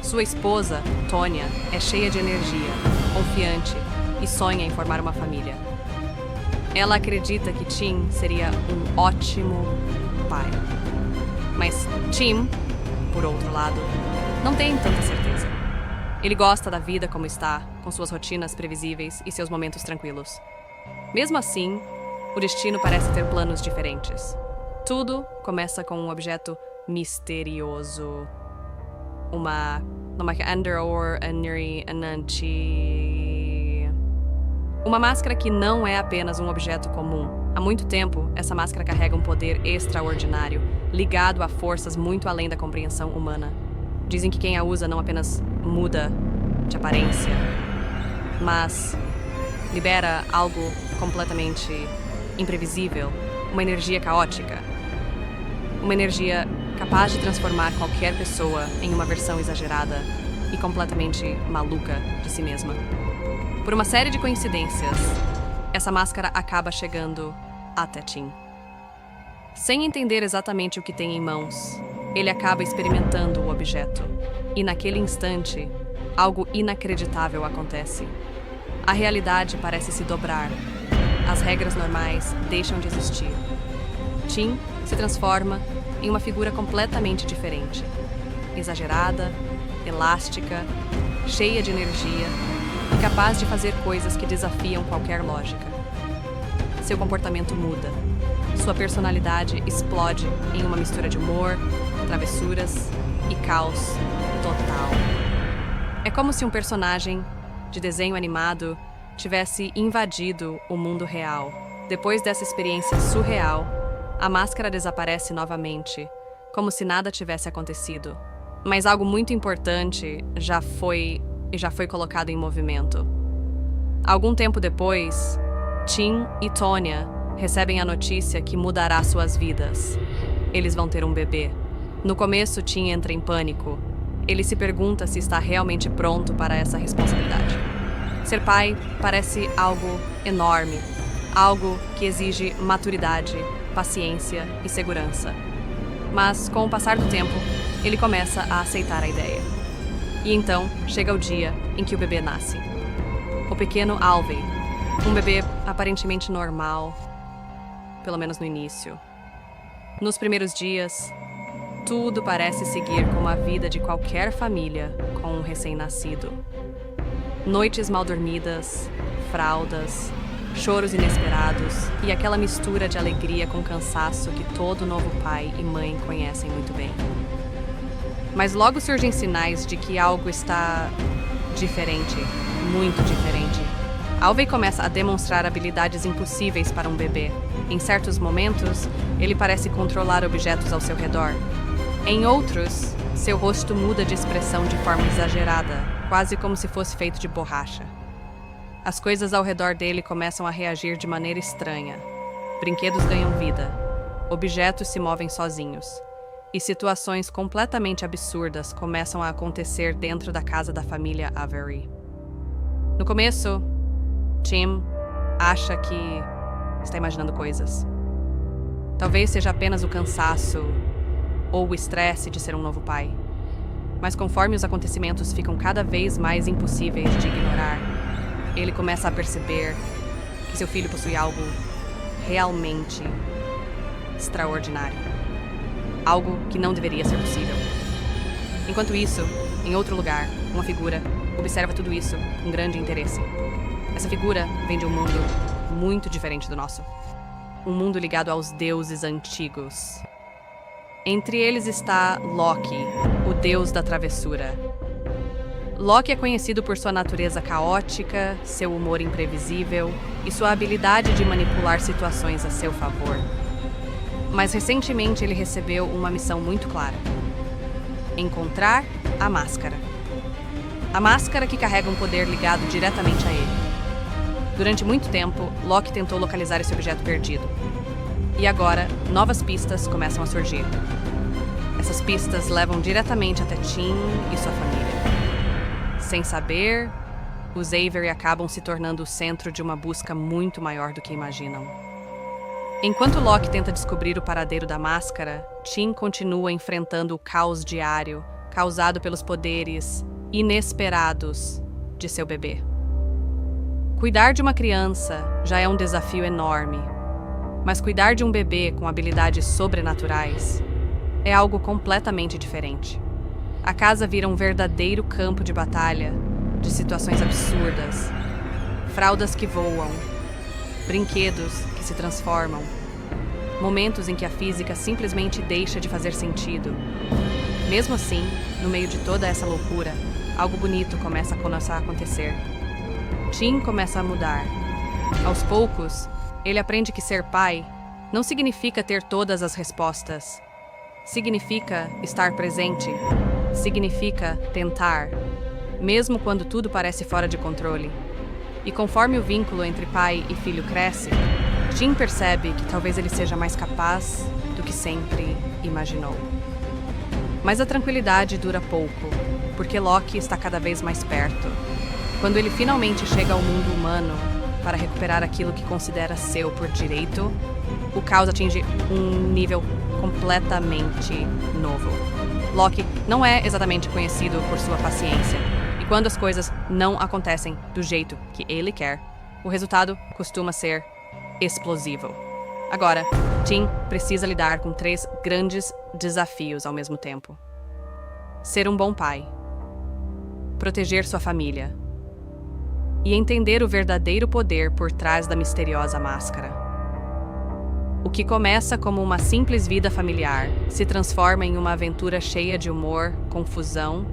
Sua esposa, Tonya, é cheia de energia, confiante e sonha em formar uma família. Ela acredita que Tim seria um ótimo pai. Mas Tim, por outro lado, não tem tanta certeza. Ele gosta da vida como está, com suas rotinas previsíveis e seus momentos tranquilos. Mesmo assim, o destino parece ter planos diferentes. Tudo começa com um objeto misterioso. Uma máscara que não é apenas um objeto comum. Há muito tempo, essa máscara carrega um poder extraordinário, ligado a forças muito além da compreensão humana. Dizem que quem a usa não apenas muda de aparência, mas libera algo completamente imprevisível, uma energia caótica. Uma energia capaz de transformar qualquer pessoa em uma versão exagerada e completamente maluca de si mesma. Por uma série de coincidências, essa máscara acaba chegando até Tim. Sem entender exatamente o que tem em mãos, ele acaba experimentando o objeto. E naquele instante, algo inacreditável acontece. A realidade parece se dobrar. As regras normais deixam de existir. Tim se transforma em uma figura completamente diferente. Exagerada, elástica, cheia de energia e capaz de fazer coisas que desafiam qualquer lógica. Seu comportamento muda. Sua personalidade explode em uma mistura de humor, travessuras e caos total. É como se um personagem de desenho animado tivesse invadido o mundo real. Depois dessa experiência surreal, a máscara desaparece novamente, como se nada tivesse acontecido. Mas algo muito importante já foi colocado em movimento. Algum tempo depois, Tim e Tonya recebem a notícia que mudará suas vidas. Eles vão ter um bebê. No começo, Tim entra em pânico. Ele se pergunta se está realmente pronto para essa responsabilidade. Ser pai parece algo enorme, algo que exige maturidade, paciência e segurança. Mas, com o passar do tempo, ele começa a aceitar a ideia. E então, chega o dia em que o bebê nasce. O pequeno Alvey, um bebê aparentemente normal, pelo menos no início. Nos primeiros dias, tudo parece seguir como a vida de qualquer família com um recém-nascido. Noites mal dormidas, fraldas, choros inesperados e aquela mistura de alegria com cansaço que todo novo pai e mãe conhecem muito bem. Mas logo surgem sinais de que algo está diferente, muito diferente. Alvey começa a demonstrar habilidades impossíveis para um bebê. Em certos momentos, ele parece controlar objetos ao seu redor. Em outros, seu rosto muda de expressão de forma exagerada, quase como se fosse feito de borracha. As coisas ao redor dele começam a reagir de maneira estranha. Brinquedos ganham vida, objetos se movem sozinhos, e situações completamente absurdas começam a acontecer dentro da casa da família Avery. No começo, Tim acha que está imaginando coisas. Talvez seja apenas o cansaço ou o estresse de ser um novo pai. Mas conforme os acontecimentos ficam cada vez mais impossíveis de ignorar, ele começa a perceber que seu filho possui algo realmente extraordinário. Algo que não deveria ser possível. Enquanto isso, em outro lugar, uma figura observa tudo isso com grande interesse. Essa figura vem de um mundo muito diferente do nosso. Um mundo ligado aos deuses antigos. Entre eles está Loki, o deus da travessura. Loki é conhecido por sua natureza caótica, seu humor imprevisível e sua habilidade de manipular situações a seu favor. Mas recentemente ele recebeu uma missão muito clara: encontrar a máscara. A máscara que carrega um poder ligado diretamente a ele. Durante muito tempo, Loki tentou localizar esse objeto perdido. E agora, novas pistas começam a surgir. Essas pistas levam diretamente até Tim e sua família. Sem saber, os Avery acabam se tornando o centro de uma busca muito maior do que imaginam. Enquanto Loki tenta descobrir o paradeiro da máscara, Tim continua enfrentando o caos diário causado pelos poderes inesperados de seu bebê. Cuidar de uma criança já é um desafio enorme, mas cuidar de um bebê com habilidades sobrenaturais é algo completamente diferente. A casa vira um verdadeiro campo de batalha, de situações absurdas, fraldas que voam, brinquedos que se transformam, momentos em que a física simplesmente deixa de fazer sentido. Mesmo assim, no meio de toda essa loucura, algo bonito começa a acontecer. Tim começa a mudar. Aos poucos, ele aprende que ser pai não significa ter todas as respostas. Significa estar presente. Significa tentar, mesmo quando tudo parece fora de controle. E conforme o vínculo entre pai e filho cresce, Tim percebe que talvez ele seja mais capaz do que sempre imaginou. Mas a tranquilidade dura pouco, porque Loki está cada vez mais perto. Quando ele finalmente chega ao mundo humano para recuperar aquilo que considera seu por direito, o caos atinge um nível completamente novo. Loki não é exatamente conhecido por sua paciência, e quando as coisas não acontecem do jeito que ele quer, o resultado costuma ser explosivo. Agora, Tim precisa lidar com 3 grandes desafios ao mesmo tempo: ser um bom pai, proteger sua família e entender o verdadeiro poder por trás da misteriosa máscara. O que começa como uma simples vida familiar se transforma em uma aventura cheia de humor, confusão,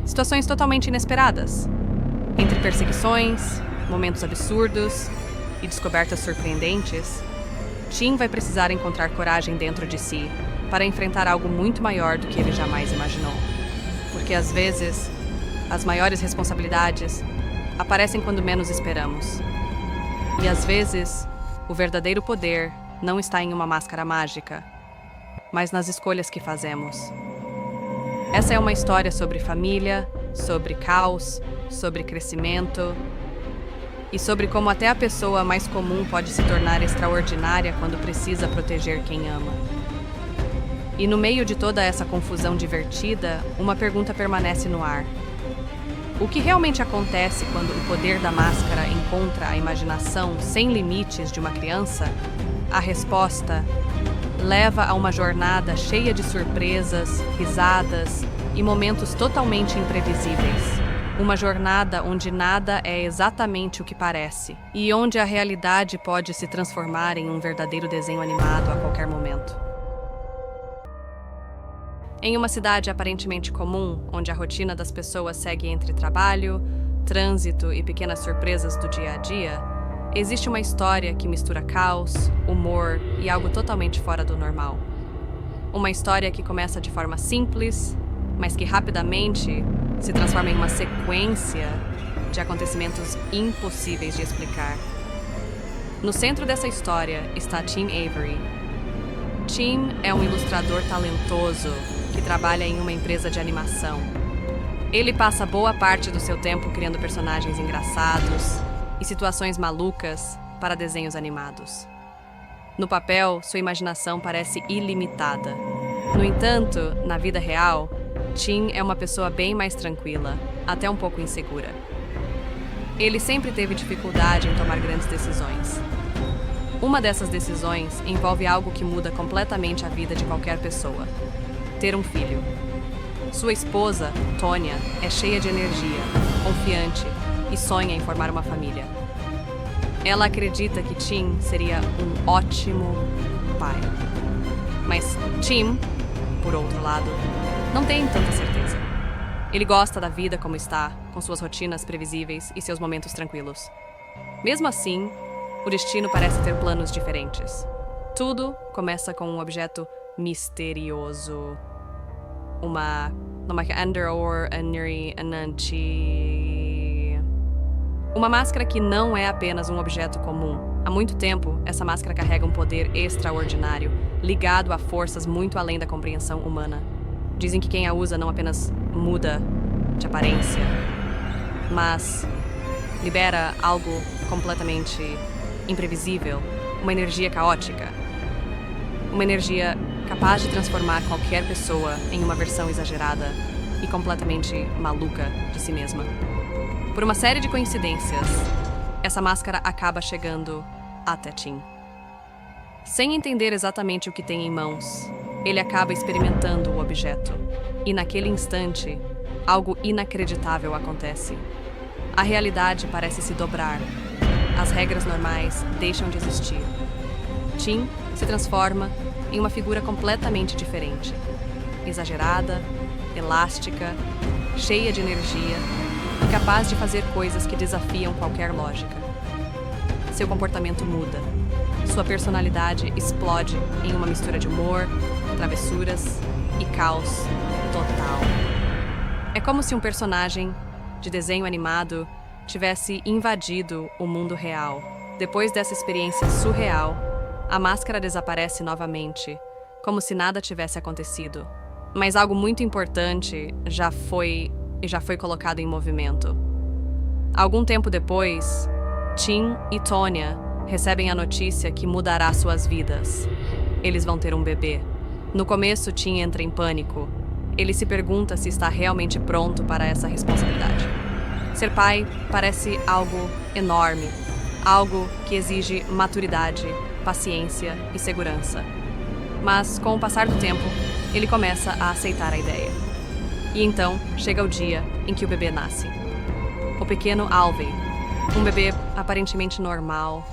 situações totalmente inesperadas. Entre perseguições, momentos absurdos e descobertas surpreendentes, Tim vai precisar encontrar coragem dentro de si para enfrentar algo muito maior do que ele jamais imaginou. Porque às vezes, as maiores responsabilidades aparecem quando menos esperamos. E às vezes, o verdadeiro poder não está em uma máscara mágica, mas nas escolhas que fazemos. Essa é uma história sobre família, sobre caos, sobre crescimento e sobre como até a pessoa mais comum pode se tornar extraordinária quando precisa proteger quem ama. E no meio de toda essa confusão divertida, uma pergunta permanece no ar. O que realmente acontece quando o poder da máscara encontra a imaginação sem limites de uma criança? A resposta leva a uma jornada cheia de surpresas, risadas e momentos totalmente imprevisíveis. Uma jornada onde nada é exatamente o que parece e onde a realidade pode se transformar em um verdadeiro desenho animado a qualquer momento. Em uma cidade aparentemente comum, onde a rotina das pessoas segue entre trabalho, trânsito e pequenas surpresas do dia a dia, existe uma história que mistura caos, humor e algo totalmente fora do normal. Uma história que começa de forma simples, mas que rapidamente se transforma em uma sequência de acontecimentos impossíveis de explicar. No centro dessa história está Tim Avery. Tim é um ilustrador talentoso que trabalha em uma empresa de animação. Ele passa boa parte do seu tempo criando personagens engraçados e situações malucas para desenhos animados. No papel, sua imaginação parece ilimitada. No entanto, na vida real, Tim é uma pessoa bem mais tranquila, até um pouco insegura. Ele sempre teve dificuldade em tomar grandes decisões. Uma dessas decisões envolve algo que muda completamente a vida de qualquer pessoa: ter um filho. Sua esposa, Tonya, é cheia de energia, confiante e sonha em formar uma família. Ela acredita que Tim seria um ótimo pai. Mas Tim, por outro lado, não tem tanta certeza. Ele gosta da vida como está, com suas rotinas previsíveis e seus momentos tranquilos. Mesmo assim, o destino parece ter planos diferentes. Tudo começa com um objeto misterioso. Uma máscara que não é apenas um objeto comum. Há muito tempo, essa máscara carrega um poder extraordinário, ligado a forças muito além da compreensão humana. Dizem que quem a usa não apenas muda de aparência, mas libera algo completamente imprevisível, uma energia caótica. Uma energia capaz de transformar qualquer pessoa em uma versão exagerada e completamente maluca de si mesma. Por uma série de coincidências, essa máscara acaba chegando até Tim. Sem entender exatamente o que tem em mãos, ele acaba experimentando o objeto. E naquele instante, algo inacreditável acontece. A realidade parece se dobrar. As regras normais deixam de existir. Tim se transforma em uma figura completamente diferente. Exagerada, elástica, cheia de energia e capaz de fazer coisas que desafiam qualquer lógica. Seu comportamento muda. Sua personalidade explode em uma mistura de humor, travessuras e caos total. É como se um personagem de desenho animado tivesse invadido o mundo real. Depois dessa experiência surreal, a máscara desaparece novamente, como se nada tivesse acontecido. Mas algo muito importante já foi colocado em movimento. Algum tempo depois, Tim e Tonya recebem a notícia que mudará suas vidas. Eles vão ter um bebê. No começo, Tim entra em pânico. Ele se pergunta se está realmente pronto para essa responsabilidade. Ser pai parece algo enorme, algo que exige maturidade, paciência e segurança. Mas, com o passar do tempo, ele começa a aceitar a ideia. E então, chega o dia em que o bebê nasce. O pequeno Alvey, um bebê aparentemente normal,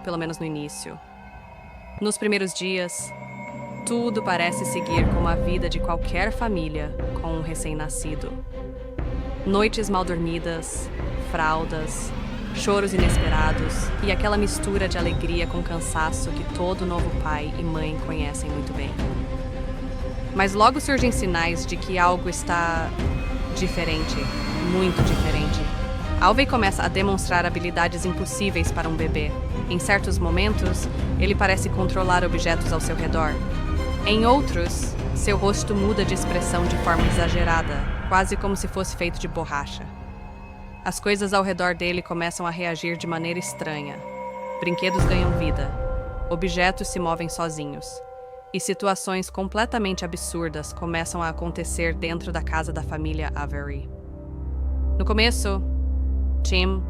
pelo menos no início. Nos primeiros dias, tudo parece seguir como a vida de qualquer família com um recém-nascido. Noites mal dormidas, fraldas, choros inesperados e aquela mistura de alegria com cansaço que todo novo pai e mãe conhecem muito bem. Mas logo surgem sinais de que algo está diferente, muito diferente. Alvey começa a demonstrar habilidades impossíveis para um bebê. Em certos momentos, ele parece controlar objetos ao seu redor. Em outros, seu rosto muda de expressão de forma exagerada, quase como se fosse feito de borracha. As coisas ao redor dele começam a reagir de maneira estranha. Brinquedos ganham vida, objetos se movem sozinhos, e situações completamente absurdas começam a acontecer dentro da casa da família Avery. No começo, Tim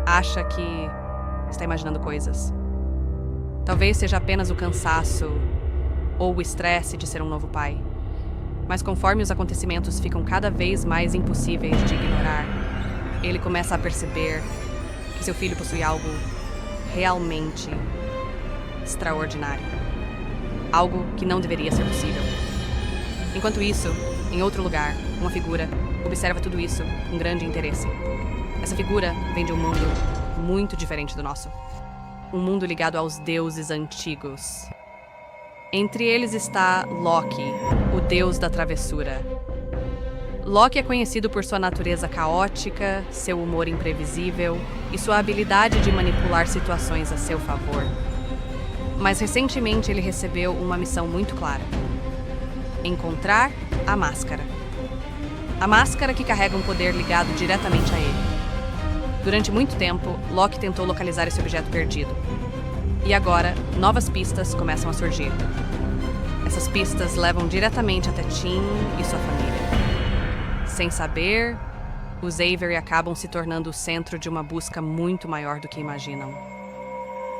acha que está imaginando coisas. Talvez seja apenas o cansaço ou o estresse de ser um novo pai. Mas conforme os acontecimentos ficam cada vez mais impossíveis de ignorar, ele começa a perceber que seu filho possui algo realmente extraordinário. Algo que não deveria ser possível. Enquanto isso, em outro lugar, uma figura observa tudo isso com grande interesse. Essa figura vem de um mundo muito diferente do nosso. Um mundo ligado aos deuses antigos. Entre eles está Loki, o deus da travessura. Loki é conhecido por sua natureza caótica, seu humor imprevisível e sua habilidade de manipular situações a seu favor. Mas recentemente ele recebeu uma missão muito clara: encontrar a máscara. A máscara que carrega um poder ligado diretamente a ele. Durante muito tempo, Loki tentou localizar esse objeto perdido. E agora, novas pistas começam a surgir. Essas pistas levam diretamente até Tim e sua família. Sem saber, os Avery acabam se tornando o centro de uma busca muito maior do que imaginam.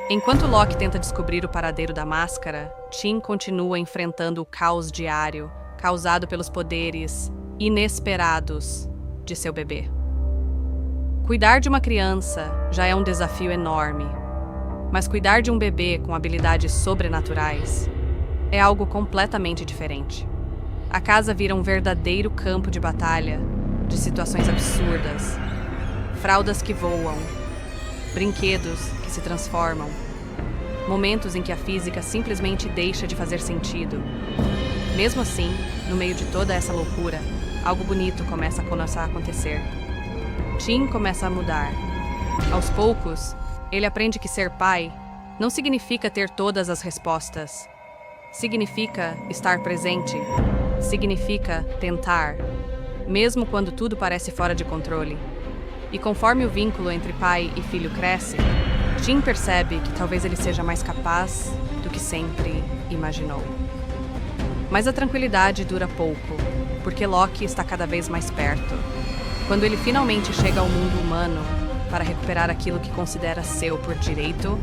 Enquanto Loki tenta descobrir o paradeiro da máscara, Tim continua enfrentando o caos diário causado pelos poderes inesperados de seu bebê. Cuidar de uma criança já é um desafio enorme, mas cuidar de um bebê com habilidades sobrenaturais é algo completamente diferente. A casa vira um verdadeiro campo de batalha de situações absurdas, fraldas que voam, brinquedos que se transformam, momentos em que a física simplesmente deixa de fazer sentido. Mesmo assim, no meio de toda essa loucura, algo bonito começa a acontecer. Tim começa a mudar. Aos poucos, ele aprende que ser pai não significa ter todas as respostas. Significa estar presente. Significa tentar, mesmo quando tudo parece fora de controle. E conforme o vínculo entre pai e filho cresce, Tim percebe que talvez ele seja mais capaz do que sempre imaginou. Mas a tranquilidade dura pouco, porque Loki está cada vez mais perto. Quando ele finalmente chega ao mundo humano para recuperar aquilo que considera seu por direito,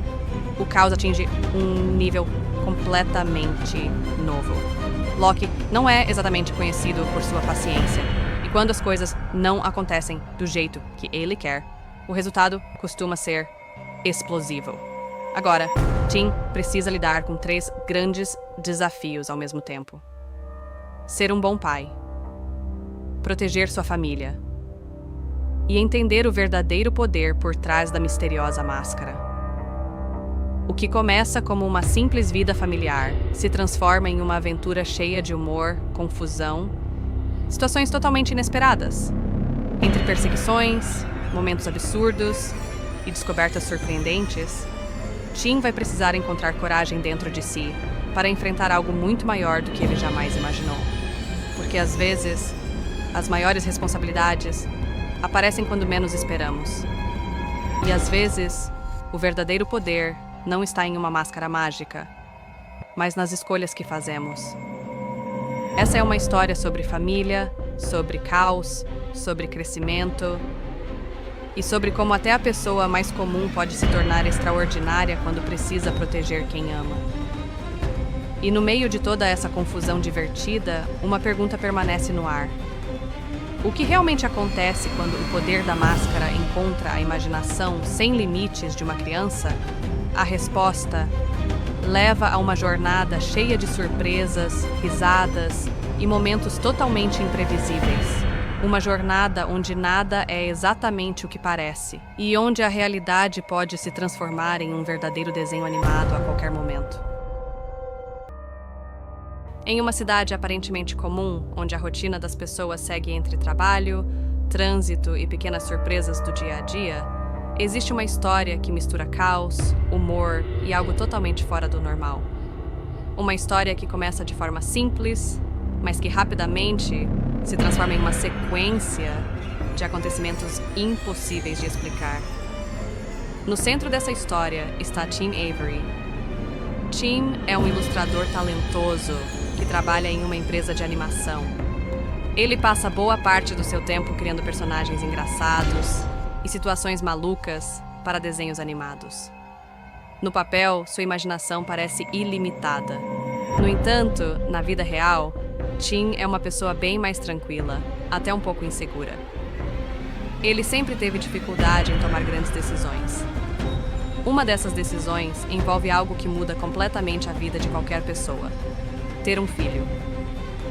o caos atinge um nível completamente novo. Loki não é exatamente conhecido por sua paciência, e quando as coisas não acontecem do jeito que ele quer, o resultado costuma ser explosivo. Agora, Tim precisa lidar com 3 grandes desafios ao mesmo tempo: ser um bom pai, proteger sua família e entender o verdadeiro poder por trás da misteriosa máscara. O que começa como uma simples vida familiar se transforma em uma aventura cheia de humor, confusão, situações totalmente inesperadas, entre perseguições, momentos absurdos e descobertas surpreendentes. Tim vai precisar encontrar coragem dentro de si para enfrentar algo muito maior do que ele jamais imaginou. Porque às vezes, as maiores responsabilidades aparecem quando menos esperamos. E às vezes, o verdadeiro poder não está em uma máscara mágica, mas nas escolhas que fazemos. Essa é uma história sobre família, sobre caos, sobre crescimento e sobre como até a pessoa mais comum pode se tornar extraordinária quando precisa proteger quem ama. E no meio de toda essa confusão divertida, uma pergunta permanece no ar. O que realmente acontece quando o poder da máscara encontra a imaginação sem limites de uma criança? A resposta leva a uma jornada cheia de surpresas, risadas e momentos totalmente imprevisíveis. Uma jornada onde nada é exatamente o que parece e onde a realidade pode se transformar em um verdadeiro desenho animado a qualquer momento. Em uma cidade aparentemente comum, onde a rotina das pessoas segue entre trabalho, trânsito e pequenas surpresas do dia a dia, existe uma história que mistura caos, humor e algo totalmente fora do normal. Uma história que começa de forma simples, mas que rapidamente se transforma em uma sequência de acontecimentos impossíveis de explicar. No centro dessa história está Tim Avery. Tim é um ilustrador talentoso que trabalha em uma empresa de animação. Ele passa boa parte do seu tempo criando personagens engraçados e situações malucas para desenhos animados. No papel, sua imaginação parece ilimitada. No entanto, na vida real, Tim é uma pessoa bem mais tranquila, até um pouco insegura. Ele sempre teve dificuldade em tomar grandes decisões. Uma dessas decisões envolve algo que muda completamente a vida de qualquer pessoa: ter um filho.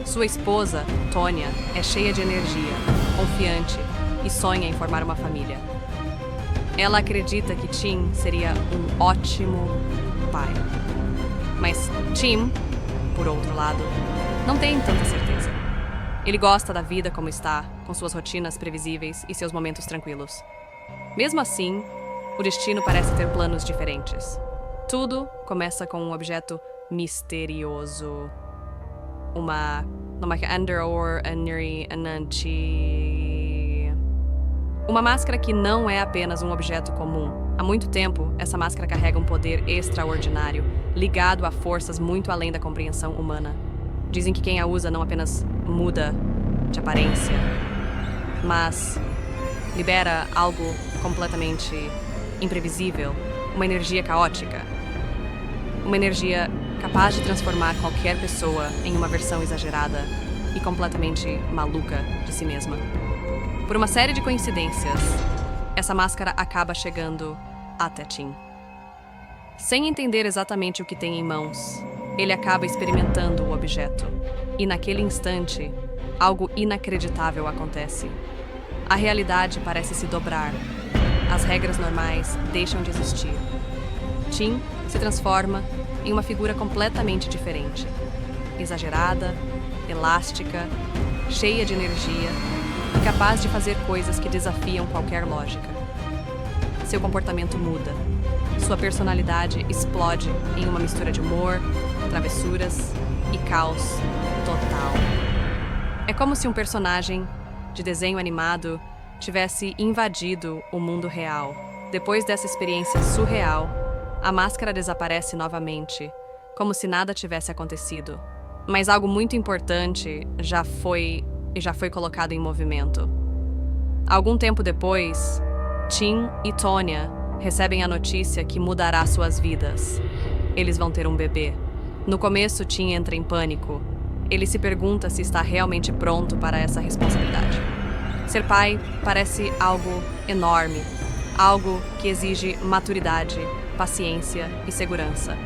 Sua esposa, Tonya, é cheia de energia, confiante e sonha em formar uma família. Ela acredita que Tim seria um ótimo pai. Mas Tim, por outro lado, não tem tanta certeza. Ele gosta da vida como está, com suas rotinas previsíveis e seus momentos tranquilos. Mesmo assim, o destino parece ter planos diferentes. Tudo começa com um objeto misterioso. Uma máscara que não é apenas um objeto comum. Há muito tempo, essa máscara carrega um poder extraordinário, ligado a forças muito além da compreensão humana. Dizem que quem a usa não apenas muda de aparência, mas libera algo completamente imprevisível, uma energia caótica. Uma energia capaz de transformar qualquer pessoa em uma versão exagerada e completamente maluca de si mesma. Por uma série de coincidências, essa máscara acaba chegando até Tim. Sem entender exatamente o que tem em mãos, ele acaba experimentando o objeto. E naquele instante, algo inacreditável acontece. A realidade parece se dobrar. As regras normais deixam de existir. Tim se transforma em uma figura completamente diferente. Exagerada, elástica, cheia de energia e capaz de fazer coisas que desafiam qualquer lógica. Seu comportamento muda. Sua personalidade explode em uma mistura de humor, travessuras e caos total. É como se um personagem de desenho animado tivesse invadido o mundo real. Depois dessa experiência surreal, a máscara desaparece novamente, como se nada tivesse acontecido. Mas algo muito importante já foi colocado em movimento. Algum tempo depois, Tim e Tonya recebem a notícia que mudará suas vidas. Eles vão ter um bebê. No começo, Tim entra em pânico. Ele se pergunta se está realmente pronto para essa responsabilidade. Ser pai parece algo enorme, algo que exige maturidade, paciência e segurança.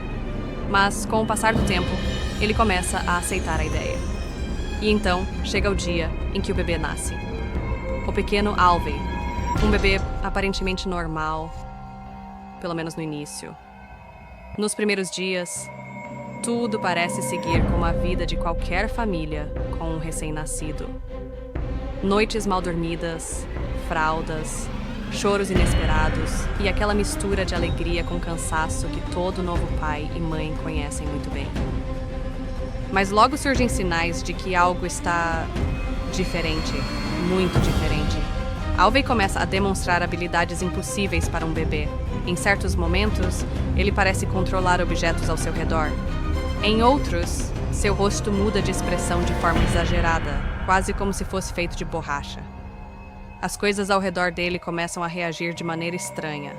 Mas, com o passar do tempo, ele começa a aceitar a ideia. E então, chega o dia em que o bebê nasce. O pequeno Alvey, um bebê aparentemente normal, pelo menos no início. Nos primeiros dias, tudo parece seguir como a vida de qualquer família com um recém-nascido. Noites mal dormidas, fraldas, choros inesperados e aquela mistura de alegria com cansaço que todo novo pai e mãe conhecem muito bem. Mas logo surgem sinais de que algo está diferente, muito diferente. Alvey começa a demonstrar habilidades impossíveis para um bebê. Em certos momentos, ele parece controlar objetos ao seu redor. Em outros, seu rosto muda de expressão de forma exagerada, quase como se fosse feito de borracha. As coisas ao redor dele começam a reagir de maneira estranha.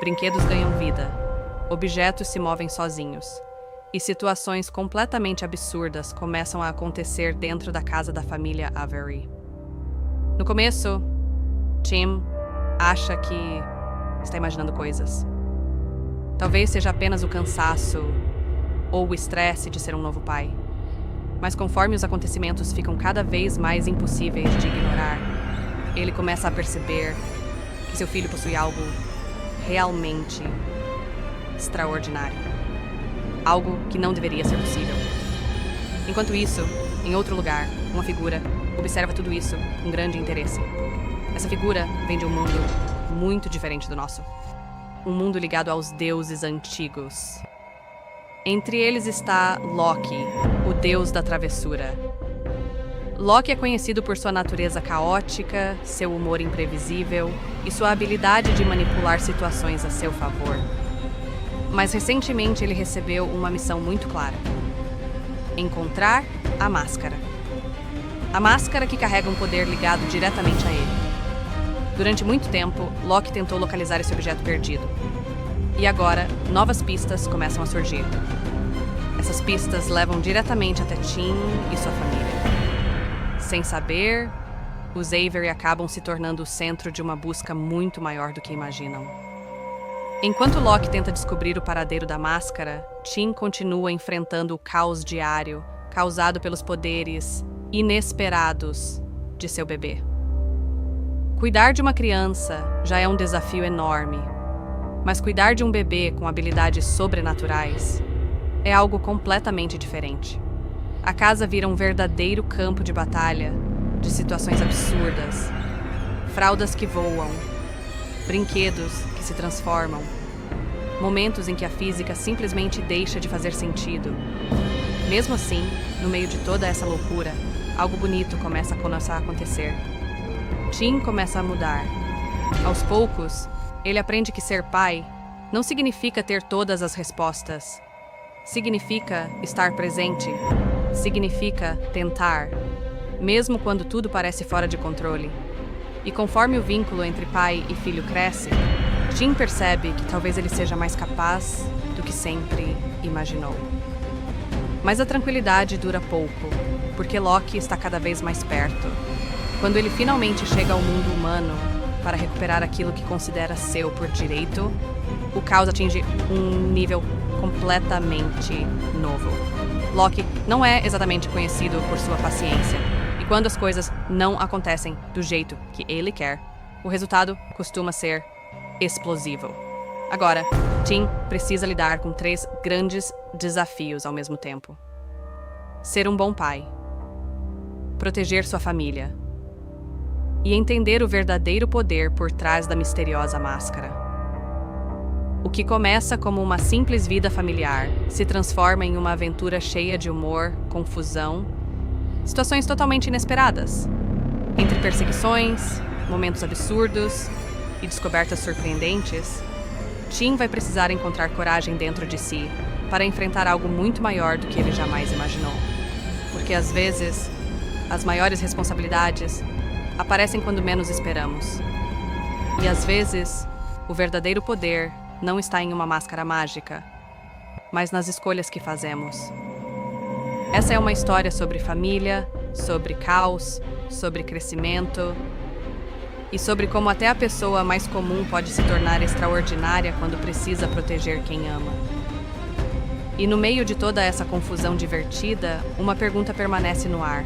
Brinquedos ganham vida, objetos se movem sozinhos, e situações completamente absurdas começam a acontecer dentro da casa da família Avery. No começo, Tim acha que está imaginando coisas. Talvez seja apenas o cansaço ou o estresse de ser um novo pai. Mas conforme os acontecimentos ficam cada vez mais impossíveis de ignorar, ele começa a perceber que seu filho possui algo realmente extraordinário. Algo que não deveria ser possível. Enquanto isso, em outro lugar, uma figura observa tudo isso com grande interesse. Essa figura vem de um mundo muito diferente do nosso. Um mundo ligado aos deuses antigos. Entre eles está Loki, o deus da travessura. Loki é conhecido por sua natureza caótica, seu humor imprevisível e sua habilidade de manipular situações a seu favor. Mas recentemente ele recebeu uma missão muito clara: encontrar a máscara. A máscara que carrega um poder ligado diretamente a ele. Durante muito tempo, Loki tentou localizar esse objeto perdido. E agora, novas pistas começam a surgir. Essas pistas levam diretamente até Tim e sua família. Sem saber, os Avery acabam se tornando o centro de uma busca muito maior do que imaginam. Enquanto Loki tenta descobrir o paradeiro da máscara, Tim continua enfrentando o caos diário causado pelos poderes inesperados de seu bebê. Cuidar de uma criança já é um desafio enorme, mas cuidar de um bebê com habilidades sobrenaturais é algo completamente diferente. A casa vira um verdadeiro campo de batalha, de situações absurdas, fraldas que voam, brinquedos que se transformam, momentos em que a física simplesmente deixa de fazer sentido. Mesmo assim, no meio de toda essa loucura, algo bonito começa a acontecer. Tim começa a mudar. Aos poucos, ele aprende que ser pai não significa ter todas as respostas. Significa estar presente. Significa tentar, mesmo quando tudo parece fora de controle. E conforme o vínculo entre pai e filho cresce, Tim percebe que talvez ele seja mais capaz do que sempre imaginou. Mas a tranquilidade dura pouco, porque Loki está cada vez mais perto. Quando ele finalmente chega ao mundo humano para recuperar aquilo que considera seu por direito, o caos atinge um nível completamente novo. Loki não é exatamente conhecido por sua paciência, e quando as coisas não acontecem do jeito que ele quer, o resultado costuma ser explosivo. Agora, Tim precisa lidar com 3 grandes desafios ao mesmo tempo: ser um bom pai, proteger sua família e entender o verdadeiro poder por trás da misteriosa máscara. O que começa como uma simples vida familiar se transforma em uma aventura cheia de humor, confusão, situações totalmente inesperadas, entre perseguições, momentos absurdos e descobertas surpreendentes. Tim vai precisar encontrar coragem dentro de si para enfrentar algo muito maior do que ele jamais imaginou. Porque às vezes, as maiores responsabilidades aparecem quando menos esperamos. E às vezes, o verdadeiro poder não está em uma máscara mágica, mas nas escolhas que fazemos. Essa é uma história sobre família, sobre caos, sobre crescimento e sobre como até a pessoa mais comum pode se tornar extraordinária quando precisa proteger quem ama. E no meio de toda essa confusão divertida, uma pergunta permanece no ar.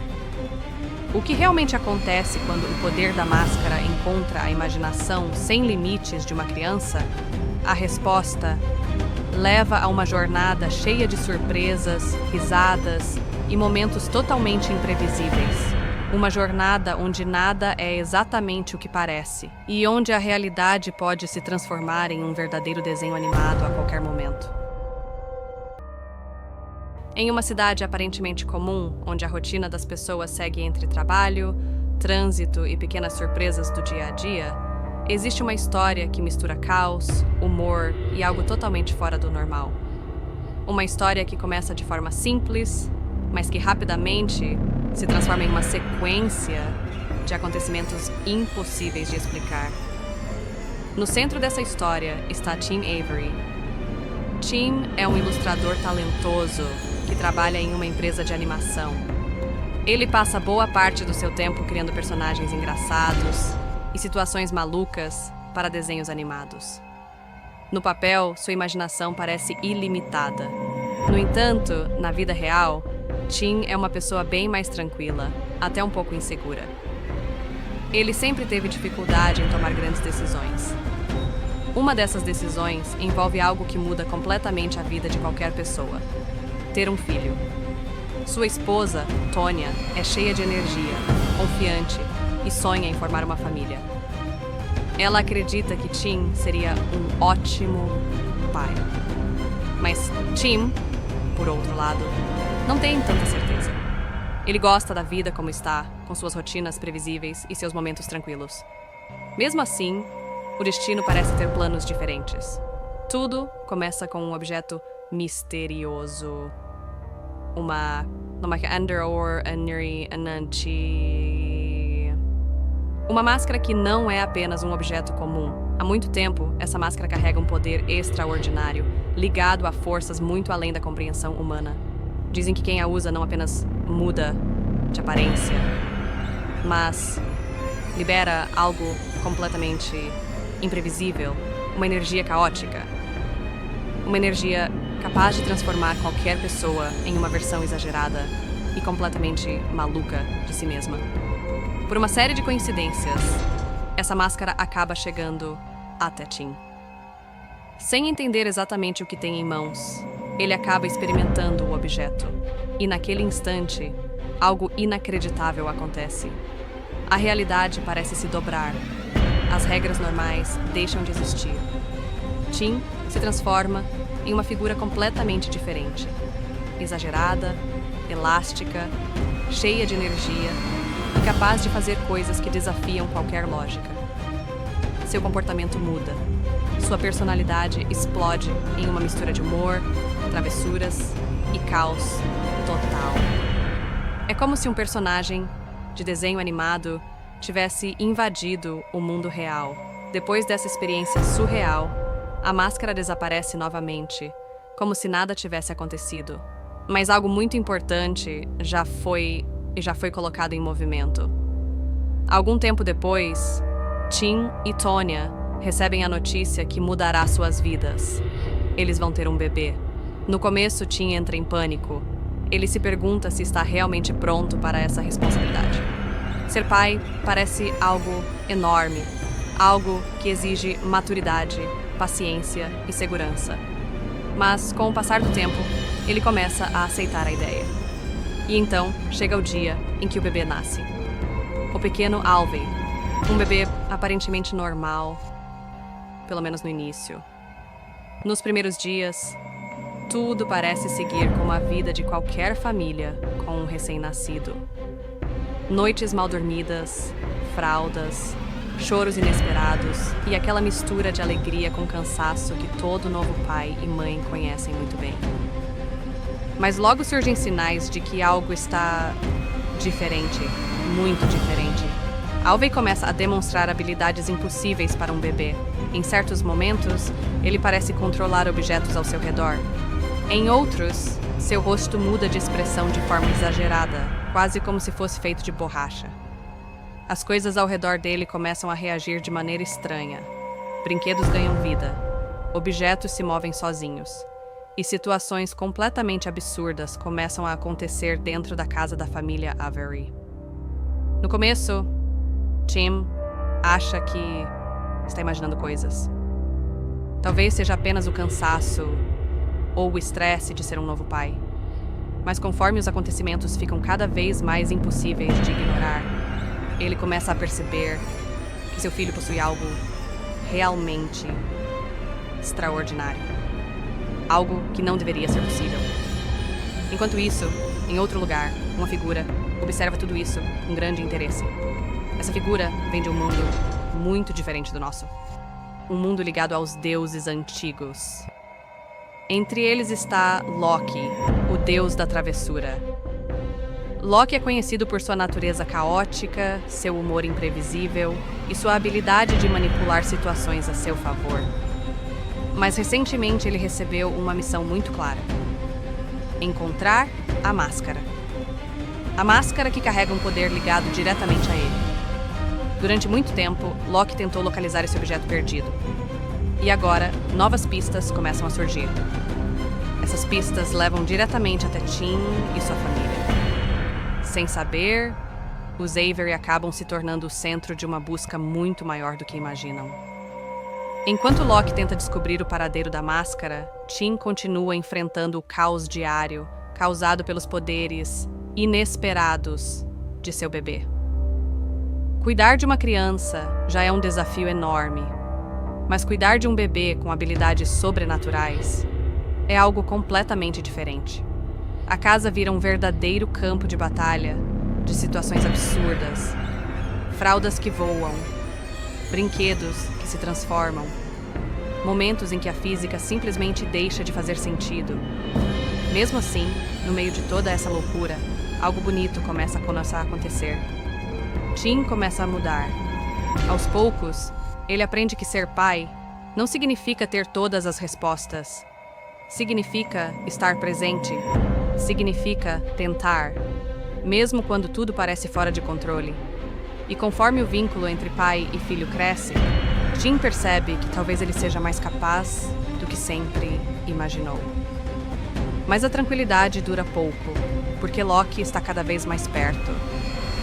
O que realmente acontece quando o poder da máscara encontra a imaginação sem limites de uma criança? A resposta leva a uma jornada cheia de surpresas, risadas e momentos totalmente imprevisíveis. Uma jornada onde nada é exatamente o que parece e onde a realidade pode se transformar em um verdadeiro desenho animado a qualquer momento. Em uma cidade aparentemente comum, onde a rotina das pessoas segue entre trabalho, trânsito e pequenas surpresas do dia a dia, existe uma história que mistura caos, humor e algo totalmente fora do normal. Uma história que começa de forma simples, mas que rapidamente se transforma em uma sequência de acontecimentos impossíveis de explicar. No centro dessa história está Tim Avery. Tim é um ilustrador talentoso que trabalha em uma empresa de animação. Ele passa boa parte do seu tempo criando personagens engraçados e situações malucas para desenhos animados. No papel, sua imaginação parece ilimitada. No entanto, na vida real, Tim é uma pessoa bem mais tranquila, até um pouco insegura. Ele sempre teve dificuldade em tomar grandes decisões. Uma dessas decisões envolve algo que muda completamente a vida de qualquer pessoa: ter um filho. Sua esposa, Tonya, é cheia de energia, confiante e sonha em formar uma família. Ela acredita que Tim seria um ótimo pai. Mas Tim, por outro lado, não tem tanta certeza. Ele gosta da vida como está, com suas rotinas previsíveis e seus momentos tranquilos. Mesmo assim, o destino parece ter planos diferentes. Tudo começa com um objeto misterioso. Uma máscara que não é apenas um objeto comum. Há muito tempo, essa máscara carrega um poder extraordinário, ligado a forças muito além da compreensão humana. Dizem que quem a usa não apenas muda de aparência, mas libera algo completamente imprevisível, uma energia caótica. Uma energia capaz de transformar qualquer pessoa em uma versão exagerada e completamente maluca de si mesma. Por uma série de coincidências, essa máscara acaba chegando até Tim. Sem entender exatamente o que tem em mãos, ele acaba experimentando o objeto. E naquele instante, algo inacreditável acontece. A realidade parece se dobrar. As regras normais deixam de existir. Tim se transforma em uma figura completamente diferente. Exagerada, elástica, cheia de energia e capaz de fazer coisas que desafiam qualquer lógica. Seu comportamento muda. Sua personalidade explode em uma mistura de humor, travessuras e caos total. É como se um personagem de desenho animado tivesse invadido o mundo real. Depois dessa experiência surreal, a máscara desaparece novamente, como se nada tivesse acontecido. Mas algo muito importante já foi e já foi colocado em movimento. Algum tempo depois, Tim e Tonya recebem a notícia que mudará suas vidas. Eles vão ter um bebê. No começo, Tim entra em pânico. Ele se pergunta se está realmente pronto para essa responsabilidade. Ser pai parece algo enorme, algo que exige maturidade, paciência e segurança. Mas, com o passar do tempo, ele começa a aceitar a ideia. E então, chega o dia em que o bebê nasce. O pequeno Alvey, um bebê aparentemente normal, pelo menos no início. Nos primeiros dias, tudo parece seguir como a vida de qualquer família com um recém-nascido. Noites mal dormidas, fraldas, choros inesperados e aquela mistura de alegria com cansaço que todo novo pai e mãe conhecem muito bem. Mas logo surgem sinais de que algo está diferente, muito diferente. Alvey começa a demonstrar habilidades impossíveis para um bebê. Em certos momentos, ele parece controlar objetos ao seu redor. Em outros, seu rosto muda de expressão de forma exagerada, quase como se fosse feito de borracha. As coisas ao redor dele começam a reagir de maneira estranha. Brinquedos ganham vida. Objetos se movem sozinhos. E situações completamente absurdas começam a acontecer dentro da casa da família Avery. No começo, Tim acha que está imaginando coisas. Talvez seja apenas o cansaço ou o estresse de ser um novo pai. Mas conforme os acontecimentos ficam cada vez mais impossíveis de ignorar, ele começa a perceber que seu filho possui algo realmente extraordinário. Algo que não deveria ser possível. Enquanto isso, em outro lugar, uma figura observa tudo isso com grande interesse. Essa figura vem de um mundo muito diferente do nosso. Um mundo ligado aos deuses antigos. Entre eles está Loki, o deus da travessura. Loki é conhecido por sua natureza caótica, seu humor imprevisível e sua habilidade de manipular situações a seu favor. Mas recentemente ele recebeu uma missão muito clara: encontrar a máscara. A máscara que carrega um poder ligado diretamente a ele. Durante muito tempo, Loki tentou localizar esse objeto perdido. E agora, novas pistas começam a surgir. Essas pistas levam diretamente até Tim e sua família. Sem saber, os Avery acabam se tornando o centro de uma busca muito maior do que imaginam. Enquanto Loki tenta descobrir o paradeiro da máscara, Tim continua enfrentando o caos diário causado pelos poderes inesperados de seu bebê. Cuidar de uma criança já é um desafio enorme, mas cuidar de um bebê com habilidades sobrenaturais é algo completamente diferente. A casa vira um verdadeiro campo de batalha, de situações absurdas, fraldas que voam, brinquedos que se transformam, momentos em que a física simplesmente deixa de fazer sentido. Mesmo assim, no meio de toda essa loucura, algo bonito começa a acontecer. Tim começa a mudar. Aos poucos, ele aprende que ser pai não significa ter todas as respostas. Significa estar presente. Significa tentar, mesmo quando tudo parece fora de controle. E conforme o vínculo entre pai e filho cresce, Tim percebe que talvez ele seja mais capaz do que sempre imaginou. Mas a tranquilidade dura pouco, porque Loki está cada vez mais perto.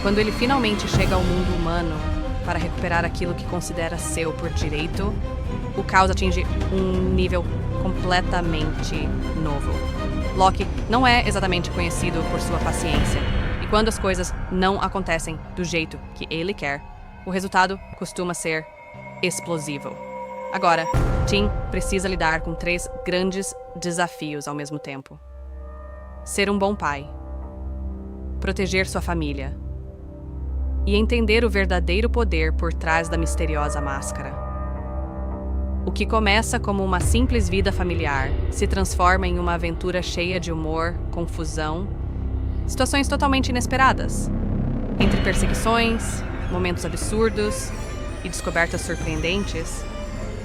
Quando ele finalmente chega ao mundo humano para recuperar aquilo que considera seu por direito, o caos atinge um nível completamente novo. Loki não é exatamente conhecido por sua paciência, e quando as coisas não acontecem do jeito que ele quer, o resultado costuma ser explosivo. Agora, Tim precisa lidar com 3 grandes desafios ao mesmo tempo: ser um bom pai, proteger sua família e entender o verdadeiro poder por trás da misteriosa máscara. O que começa como uma simples vida familiar se transforma em uma aventura cheia de humor, confusão, situações totalmente inesperadas. Entre perseguições, momentos absurdos e descobertas surpreendentes,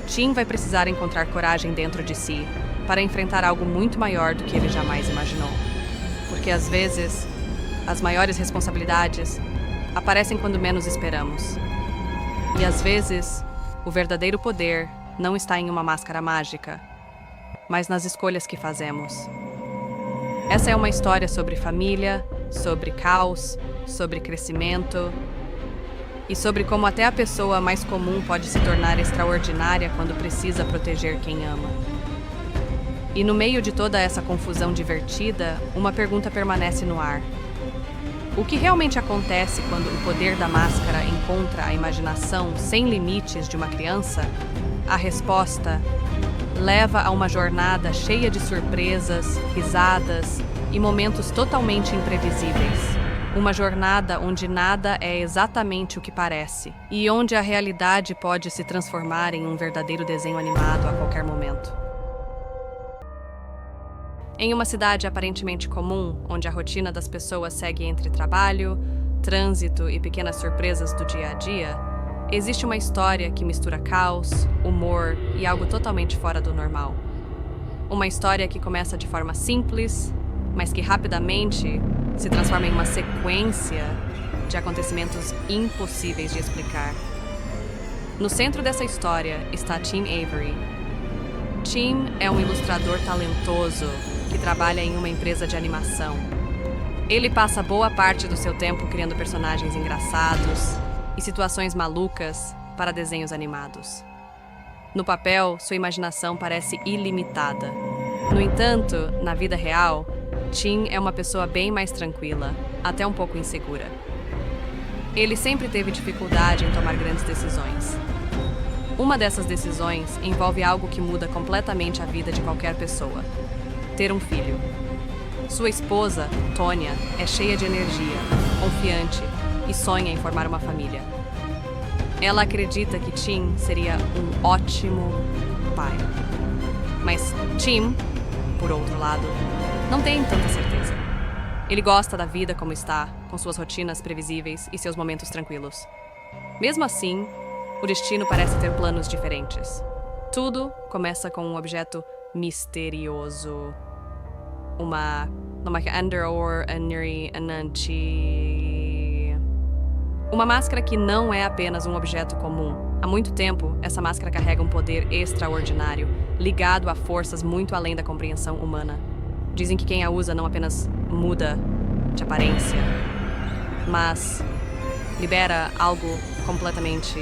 Tim vai precisar encontrar coragem dentro de si para enfrentar algo muito maior do que ele jamais imaginou. Porque às vezes, as maiores responsabilidades aparecem quando menos esperamos. E às vezes, o verdadeiro poder não está em uma máscara mágica, mas nas escolhas que fazemos. Essa é uma história sobre família, sobre caos, sobre crescimento e sobre como até a pessoa mais comum pode se tornar extraordinária quando precisa proteger quem ama. E no meio de toda essa confusão divertida, uma pergunta permanece no ar. O que realmente acontece quando o poder da máscara encontra a imaginação sem limites de uma criança? A resposta leva a uma jornada cheia de surpresas, risadas e momentos totalmente imprevisíveis. Uma jornada onde nada é exatamente o que parece e onde a realidade pode se transformar em um verdadeiro desenho animado a qualquer momento. Em uma cidade aparentemente comum, onde a rotina das pessoas segue entre trabalho, trânsito e pequenas surpresas do dia a dia, existe uma história que mistura caos, humor e algo totalmente fora do normal. Uma história que começa de forma simples, mas que rapidamente se transforma em uma sequência de acontecimentos impossíveis de explicar. No centro dessa história está Tim Avery. Tim é um ilustrador talentoso que trabalha em uma empresa de animação. Ele passa boa parte do seu tempo criando personagens engraçados e situações malucas para desenhos animados. No papel, sua imaginação parece ilimitada. No entanto, na vida real, Tim é uma pessoa bem mais tranquila, até um pouco insegura. Ele sempre teve dificuldade em tomar grandes decisões. Uma dessas decisões envolve algo que muda completamente a vida de qualquer pessoa: ter um filho. Sua esposa, Tonya, é cheia de energia, confiante e sonha em formar uma família. Ela acredita que Tim seria um ótimo pai. Mas Tim, por outro lado, não tem tanta certeza. Ele gosta da vida como está, com suas rotinas previsíveis e seus momentos tranquilos. Mesmo assim, o destino parece ter planos diferentes. Tudo começa com um objeto misterioso. Uma máscara que não é apenas um objeto comum. Há muito tempo, essa máscara carrega um poder extraordinário, ligado a forças muito além da compreensão humana. Dizem que quem a usa não apenas muda de aparência, mas libera algo completamente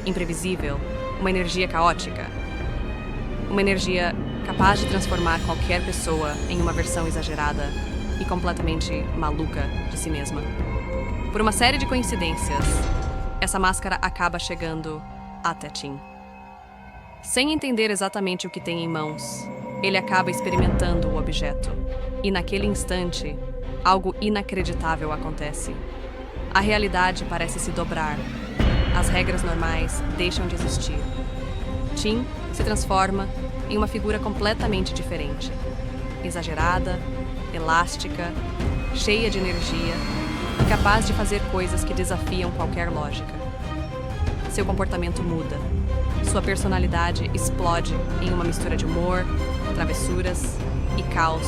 imprevisível, uma energia caótica. Uma energia capaz de transformar qualquer pessoa em uma versão exagerada e completamente maluca de si mesma. Por uma série de coincidências, essa máscara acaba chegando até Tim. Sem entender exatamente o que tem em mãos, ele acaba experimentando o objeto. E naquele instante, algo inacreditável acontece. A realidade parece se dobrar. As regras normais deixam de existir. Tim se transforma em uma figura completamente diferente. Exagerada, elástica, cheia de energia e capaz de fazer coisas que desafiam qualquer lógica. Seu comportamento muda. Sua personalidade explode em uma mistura de humor, travessuras e caos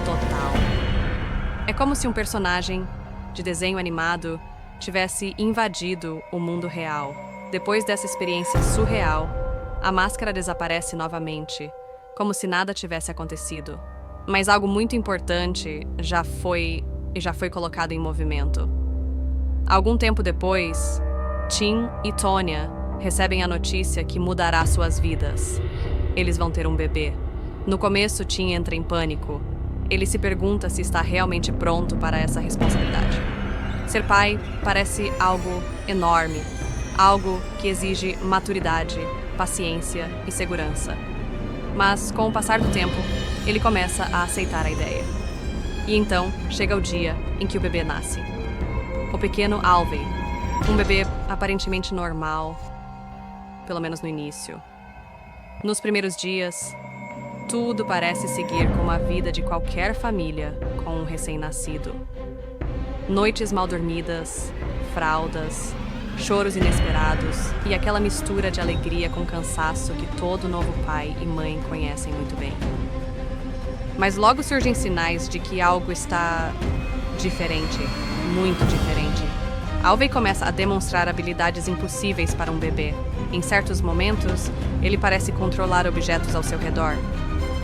total. É como se um personagem de desenho animado tivesse invadido o mundo real. Depois dessa experiência surreal, a máscara desaparece novamente, como se nada tivesse acontecido. Mas algo muito importante já foi colocado em movimento. Algum tempo depois, Tim e Tonya recebem a notícia que mudará suas vidas. Eles vão ter um bebê. No começo, Tim entra em pânico. Ele se pergunta se está realmente pronto para essa responsabilidade. Ser pai parece algo enorme, algo que exige maturidade, paciência e segurança. Mas, com o passar do tempo, ele começa a aceitar a ideia. E então, chega o dia em que o bebê nasce. O pequeno Alvey, um bebê aparentemente normal, pelo menos no início. Nos primeiros dias, tudo parece seguir como a vida de qualquer família com um recém-nascido. Noites mal dormidas, fraldas, choros inesperados e aquela mistura de alegria com cansaço que todo novo pai e mãe conhecem muito bem. Mas logo surgem sinais de que algo está diferente, muito diferente. Alvey começa a demonstrar habilidades impossíveis para um bebê. Em certos momentos, ele parece controlar objetos ao seu redor.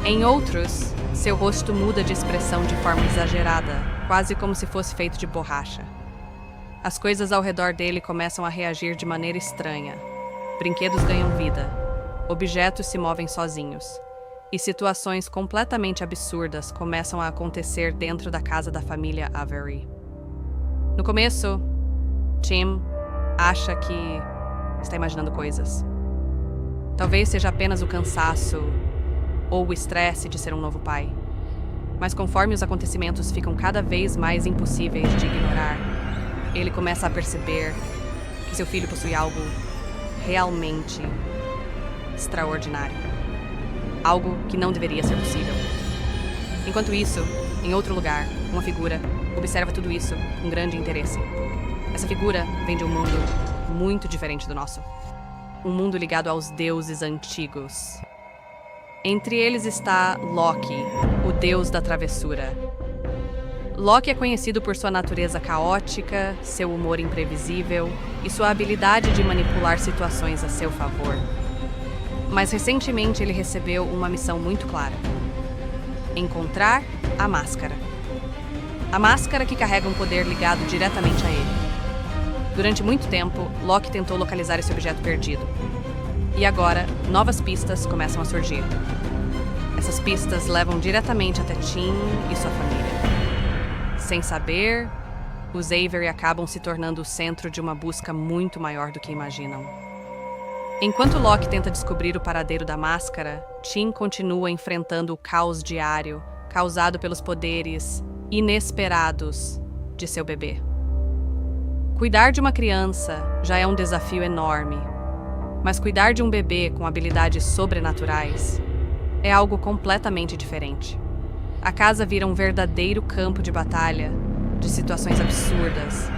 Em outros, seu rosto muda de expressão de forma exagerada, quase como se fosse feito de borracha. As coisas ao redor dele começam a reagir de maneira estranha. Brinquedos ganham vida, objetos se movem sozinhos, e situações completamente absurdas começam a acontecer dentro da casa da família Avery. No começo, Tim acha que está imaginando coisas. Talvez seja apenas o cansaço ou o estresse de ser um novo pai. Mas conforme os acontecimentos ficam cada vez mais impossíveis de ignorar, ele começa a perceber que seu filho possui algo realmente extraordinário. Algo que não deveria ser possível. Enquanto isso, em outro lugar, uma figura observa tudo isso com grande interesse. Essa figura vem de um mundo muito diferente do nosso. Um mundo ligado aos deuses antigos. Entre eles está Loki, o deus da travessura. Loki é conhecido por sua natureza caótica, seu humor imprevisível e sua habilidade de manipular situações a seu favor. Mas recentemente ele recebeu uma missão muito clara: encontrar a máscara. A máscara que carrega um poder ligado diretamente a ele. Durante muito tempo, Loki tentou localizar esse objeto perdido. E agora, novas pistas começam a surgir. Essas pistas levam diretamente até Tim e sua família. Sem saber, os Avery acabam se tornando o centro de uma busca muito maior do que imaginam. Enquanto Loki tenta descobrir o paradeiro da máscara, Tim continua enfrentando o caos diário causado pelos poderes inesperados de seu bebê. Cuidar de uma criança já é um desafio enorme, mas cuidar de um bebê com habilidades sobrenaturais é algo completamente diferente. A casa vira um verdadeiro campo de batalha, de situações absurdas,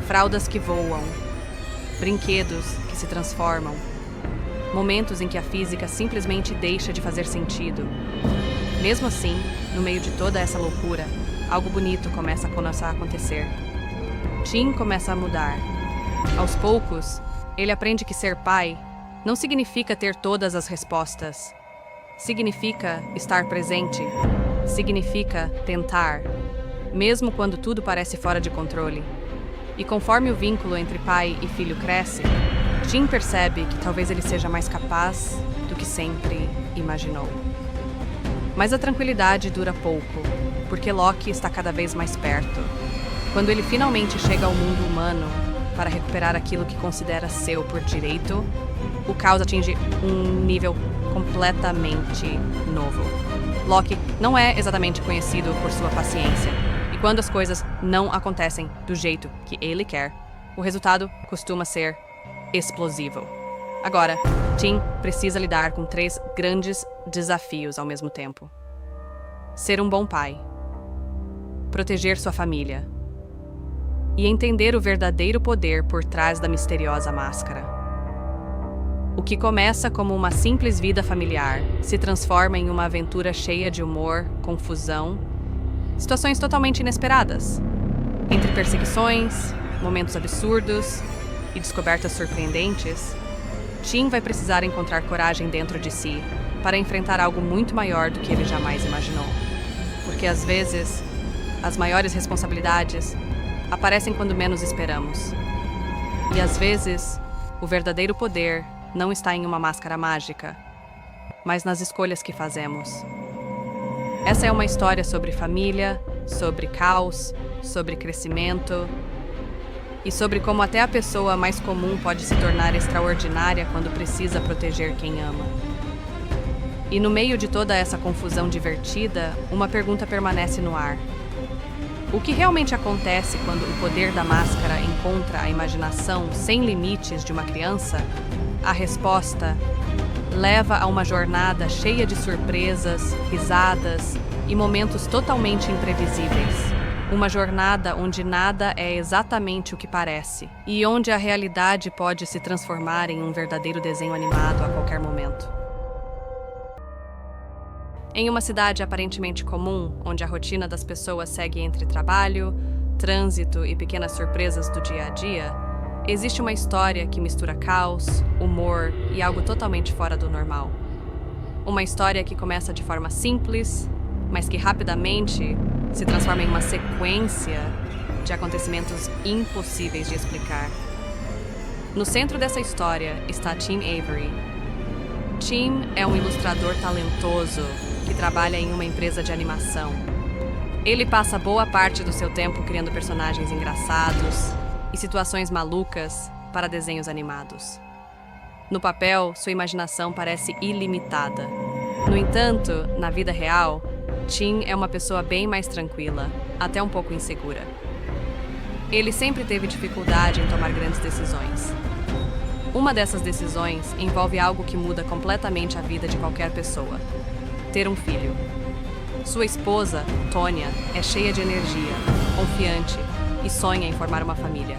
fraldas que voam, brinquedos que se transformam, momentos em que a física simplesmente deixa de fazer sentido. Mesmo assim, no meio de toda essa loucura, algo bonito começa a acontecer. Tim começa a mudar. Aos poucos, ele aprende que ser pai não significa ter todas as respostas. Significa estar presente. Significa tentar, mesmo quando tudo parece fora de controle. E conforme o vínculo entre pai e filho cresce, Tim percebe que talvez ele seja mais capaz do que sempre imaginou. Mas a tranquilidade dura pouco, porque Loki está cada vez mais perto. Quando ele finalmente chega ao mundo humano para recuperar aquilo que considera seu por direito, o caos atinge um nível completamente novo. Loki não é exatamente conhecido por sua paciência, e quando as coisas não acontecem do jeito que ele quer, o resultado costuma ser explosivo. Agora, Tim precisa lidar com 3 grandes desafios ao mesmo tempo: ser um bom pai, proteger sua família e entender o verdadeiro poder por trás da misteriosa máscara. O que começa como uma simples vida familiar se transforma em uma aventura cheia de humor, confusão, situações totalmente inesperadas. Entre perseguições, momentos absurdos e descobertas surpreendentes, Tim vai precisar encontrar coragem dentro de si para enfrentar algo muito maior do que ele jamais imaginou. Porque às vezes, as maiores responsabilidades aparecem quando menos esperamos. E às vezes, o verdadeiro poder não está em uma máscara mágica, mas nas escolhas que fazemos. Essa é uma história sobre família, sobre caos, sobre crescimento e sobre como até a pessoa mais comum pode se tornar extraordinária quando precisa proteger quem ama. E no meio de toda essa confusão divertida, uma pergunta permanece no ar. O que realmente acontece quando o poder da máscara encontra a imaginação sem limites de uma criança? A resposta leva a uma jornada cheia de surpresas, risadas e momentos totalmente imprevisíveis. Uma jornada onde nada é exatamente o que parece e onde a realidade pode se transformar em um verdadeiro desenho animado a qualquer momento. Em uma cidade aparentemente comum, onde a rotina das pessoas segue entre trabalho, trânsito e pequenas surpresas do dia a dia, existe uma história que mistura caos, humor e algo totalmente fora do normal. Uma história que começa de forma simples, mas que rapidamente se transforma em uma sequência de acontecimentos impossíveis de explicar. No centro dessa história está Tim Avery. Tim é um ilustrador talentoso que trabalha em uma empresa de animação. Ele passa boa parte do seu tempo criando personagens engraçados e situações malucas para desenhos animados. No papel, sua imaginação parece ilimitada. No entanto, na vida real, Tim é uma pessoa bem mais tranquila, até um pouco insegura. Ele sempre teve dificuldade em tomar grandes decisões. Uma dessas decisões envolve algo que muda completamente a vida de qualquer pessoa: ter um filho. Sua esposa, Tonya, é cheia de energia, confiante e sonha em formar uma família.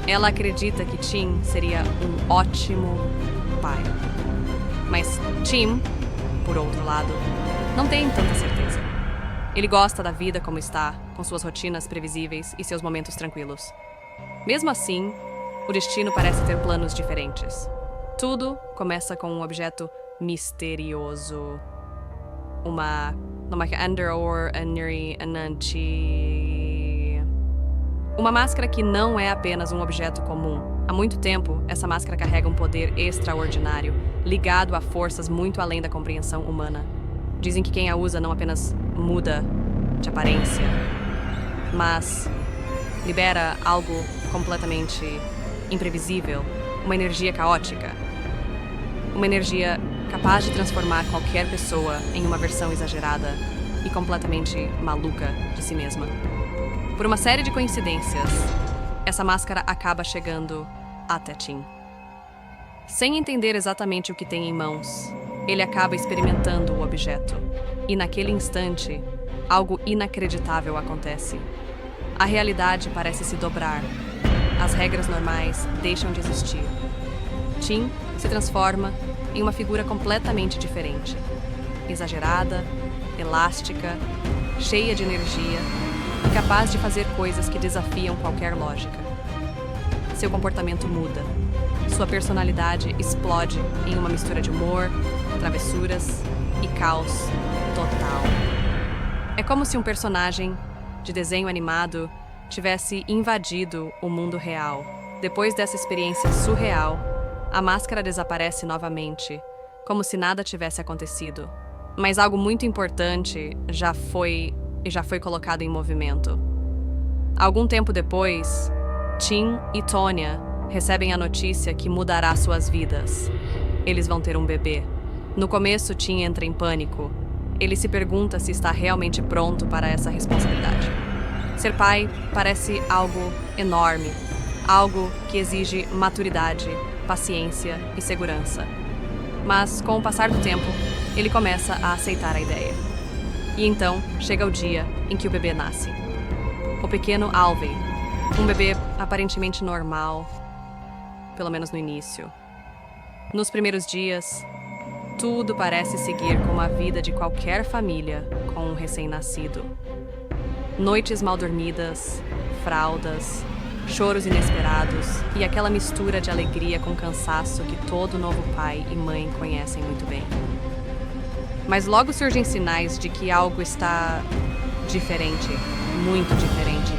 Ela acredita que Tim seria um ótimo pai. Mas Tim, por outro lado, não tem tanta certeza. Ele gosta da vida como está, com suas rotinas previsíveis e seus momentos tranquilos. Mesmo assim, o destino parece ter planos diferentes. Tudo começa com um objeto misterioso. Uma máscara que não é apenas um objeto comum. Há muito tempo, essa máscara carrega um poder extraordinário, ligado a forças muito além da compreensão humana. Dizem que quem a usa não apenas muda de aparência, mas libera algo completamente imprevisível, uma energia caótica. Uma energia capaz de transformar qualquer pessoa em uma versão exagerada e completamente maluca de si mesma. Por uma série de coincidências, essa máscara acaba chegando até Tim. Sem entender exatamente o que tem em mãos, ele acaba experimentando o objeto. E naquele instante, algo inacreditável acontece. A realidade parece se dobrar. As regras normais deixam de existir. Tim se transforma em uma figura completamente diferente. Exagerada, elástica, cheia de energia e capaz de fazer coisas que desafiam qualquer lógica. Seu comportamento muda. Sua personalidade explode em uma mistura de humor, travessuras e caos total. É como se um personagem de desenho animado tivesse invadido o mundo real. Depois dessa experiência surreal, a máscara desaparece novamente, como se nada tivesse acontecido. Mas algo muito importante já foi colocado em movimento. Algum tempo depois, Tim e Tonya recebem a notícia que mudará suas vidas. Eles vão ter um bebê. No começo, Tim entra em pânico. Ele se pergunta se está realmente pronto para essa responsabilidade. Ser pai parece algo enorme, algo que exige maturidade, paciência e segurança. Mas, com o passar do tempo, ele começa a aceitar a ideia. E então, chega o dia em que o bebê nasce. O pequeno Alvey, um bebê aparentemente normal, pelo menos no início. Nos primeiros dias, tudo parece seguir como a vida de qualquer família com um recém-nascido. Noites mal dormidas, fraldas, choros inesperados e aquela mistura de alegria com cansaço que todo novo pai e mãe conhecem muito bem. Mas logo surgem sinais de que algo está diferente, muito diferente.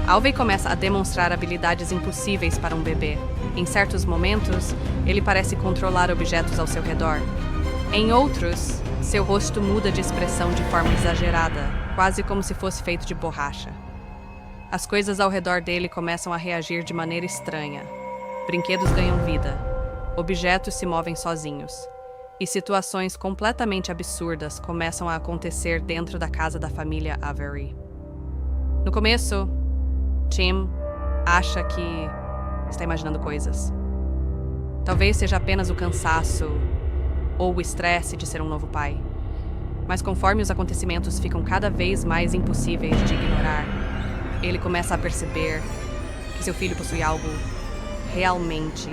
Alvey começa a demonstrar habilidades impossíveis para um bebê. Em certos momentos, ele parece controlar objetos ao seu redor. Em outros, seu rosto muda de expressão de forma exagerada, quase como se fosse feito de borracha. As coisas ao redor dele começam a reagir de maneira estranha. Brinquedos ganham vida, objetos se movem sozinhos, e situações completamente absurdas começam a acontecer dentro da casa da família Avery. No começo, Tim acha que está imaginando coisas. Talvez seja apenas o cansaço ou o estresse de ser um novo pai. Mas conforme os acontecimentos ficam cada vez mais impossíveis de ignorar, ele começa a perceber que seu filho possui algo realmente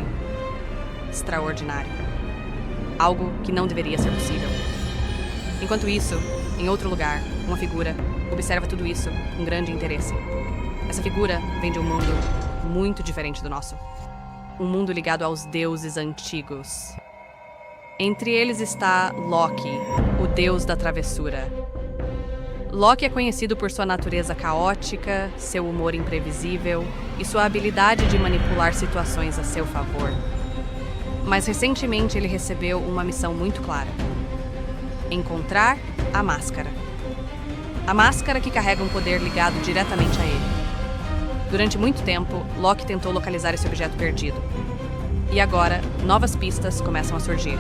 extraordinário. Algo que não deveria ser possível. Enquanto isso, em outro lugar, uma figura observa tudo isso com grande interesse. Essa figura vem de um mundo muito diferente do nosso. Um mundo ligado aos deuses antigos. Entre eles está Loki, o deus da travessura. Loki é conhecido por sua natureza caótica, seu humor imprevisível e sua habilidade de manipular situações a seu favor. Mas recentemente ele recebeu uma missão muito clara: encontrar a máscara. A máscara que carrega um poder ligado diretamente a ele. Durante muito tempo, Loki tentou localizar esse objeto perdido. E agora, novas pistas começam a surgir.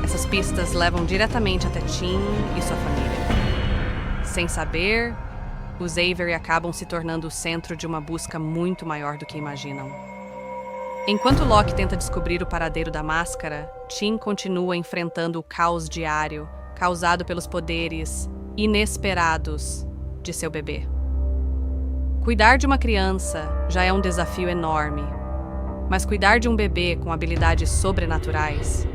Essas pistas levam diretamente até Tim e sua família. Sem saber, os Avery acabam se tornando o centro de uma busca muito maior do que imaginam. Enquanto Loki tenta descobrir o paradeiro da máscara, Tim continua enfrentando o caos diário causado pelos poderes inesperados de seu bebê. Cuidar de uma criança já é um desafio enorme, mas cuidar de um bebê com habilidades sobrenaturais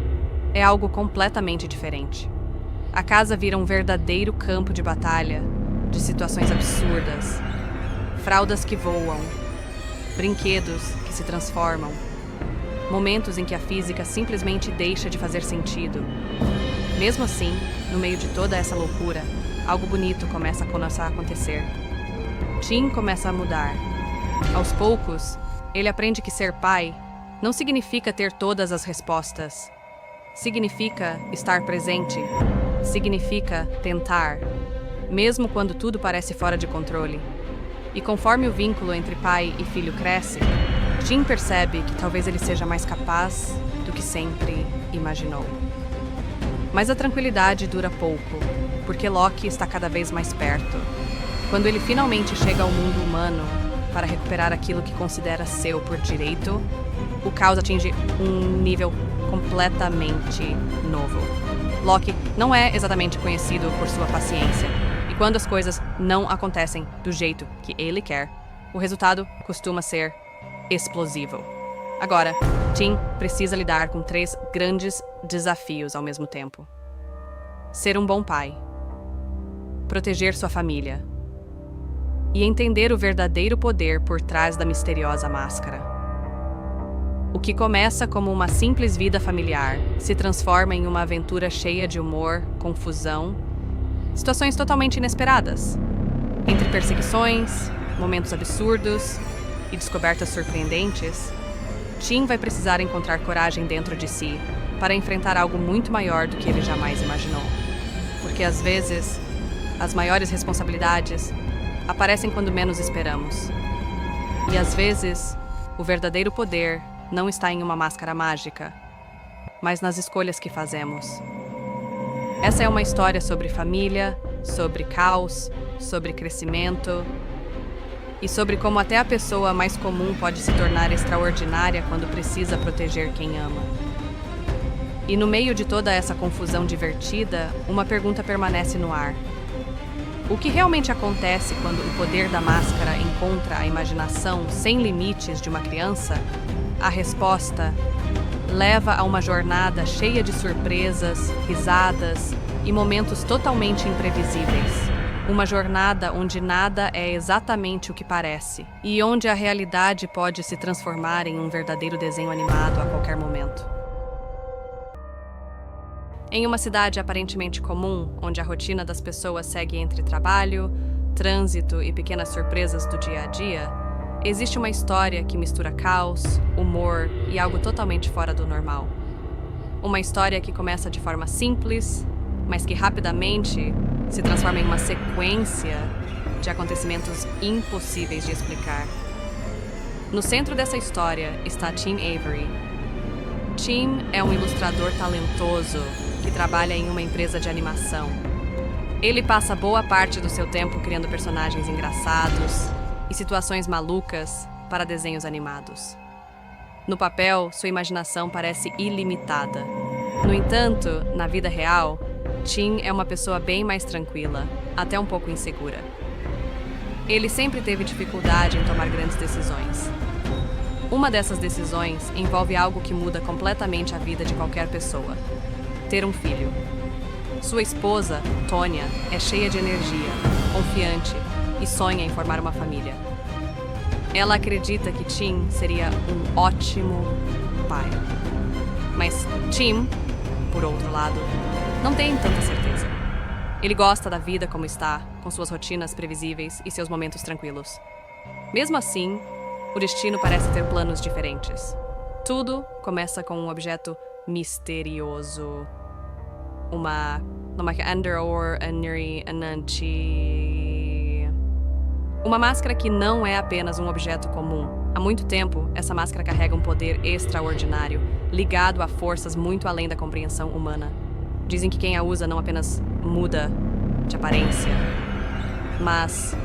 é algo completamente diferente. A casa vira um verdadeiro campo de batalha, de situações absurdas, fraldas que voam, brinquedos que se transformam, momentos em que a física simplesmente deixa de fazer sentido. Mesmo assim, no meio de toda essa loucura, algo bonito começa a acontecer. Tim começa a mudar. Aos poucos, ele aprende que ser pai não significa ter todas as respostas. Significa estar presente. Significa tentar, mesmo quando tudo parece fora de controle. E conforme o vínculo entre pai e filho cresce, Tim percebe que talvez ele seja mais capaz do que sempre imaginou. Mas a tranquilidade dura pouco, porque Loki está cada vez mais perto. Quando ele finalmente chega ao mundo humano para recuperar aquilo que considera seu por direito, o caos atinge um nível completamente novo. Loki não é exatamente conhecido por sua paciência, e quando as coisas não acontecem do jeito que ele quer, o resultado costuma ser explosivo. Agora, Tim precisa lidar com 3 grandes desafios ao mesmo tempo: ser um bom pai, proteger sua família e entender o verdadeiro poder por trás da misteriosa máscara. O que começa como uma simples vida familiar se transforma em uma aventura cheia de humor, confusão, situações totalmente inesperadas. Entre perseguições, momentos absurdos e descobertas surpreendentes, Tim vai precisar encontrar coragem dentro de si para enfrentar algo muito maior do que ele jamais imaginou. Porque às vezes, as maiores responsabilidades aparecem quando menos esperamos. E às vezes, o verdadeiro poder não está em uma máscara mágica, mas nas escolhas que fazemos. Essa é uma história sobre família, sobre caos, sobre crescimento e sobre como até a pessoa mais comum pode se tornar extraordinária quando precisa proteger quem ama. E no meio de toda essa confusão divertida, uma pergunta permanece no ar. O que realmente acontece quando o poder da máscara encontra a imaginação sem limites de uma criança? A resposta leva a uma jornada cheia de surpresas, risadas e momentos totalmente imprevisíveis. Uma jornada onde nada é exatamente o que parece e onde a realidade pode se transformar em um verdadeiro desenho animado a qualquer momento. Em uma cidade aparentemente comum, onde a rotina das pessoas segue entre trabalho, trânsito e pequenas surpresas do dia a dia, existe uma história que mistura caos, humor e algo totalmente fora do normal. Uma história que começa de forma simples, mas que rapidamente se transforma em uma sequência de acontecimentos impossíveis de explicar. No centro dessa história está Tim Avery. Tim é um ilustrador talentoso que trabalha em uma empresa de animação. Ele passa boa parte do seu tempo criando personagens engraçados e situações malucas para desenhos animados. No papel, sua imaginação parece ilimitada. No entanto, na vida real, Tim é uma pessoa bem mais tranquila, até um pouco insegura. Ele sempre teve dificuldade em tomar grandes decisões. Uma dessas decisões envolve algo que muda completamente a vida de qualquer pessoa: ter um filho. Sua esposa, Tonya, é cheia de energia, confiante e sonha em formar uma família. Ela acredita que Tim seria um ótimo pai. Mas Tim, por outro lado, não tem tanta certeza. Ele gosta da vida como está, com suas rotinas previsíveis e seus momentos tranquilos. Mesmo assim, o destino parece ter planos diferentes. Tudo começa com um objeto misterioso. Uma máscara que não é apenas um objeto comum. Há muito tempo, essa máscara carrega um poder extraordinário, ligado a forças muito além da compreensão humana. Dizem que quem a usa não apenas muda de aparência, mas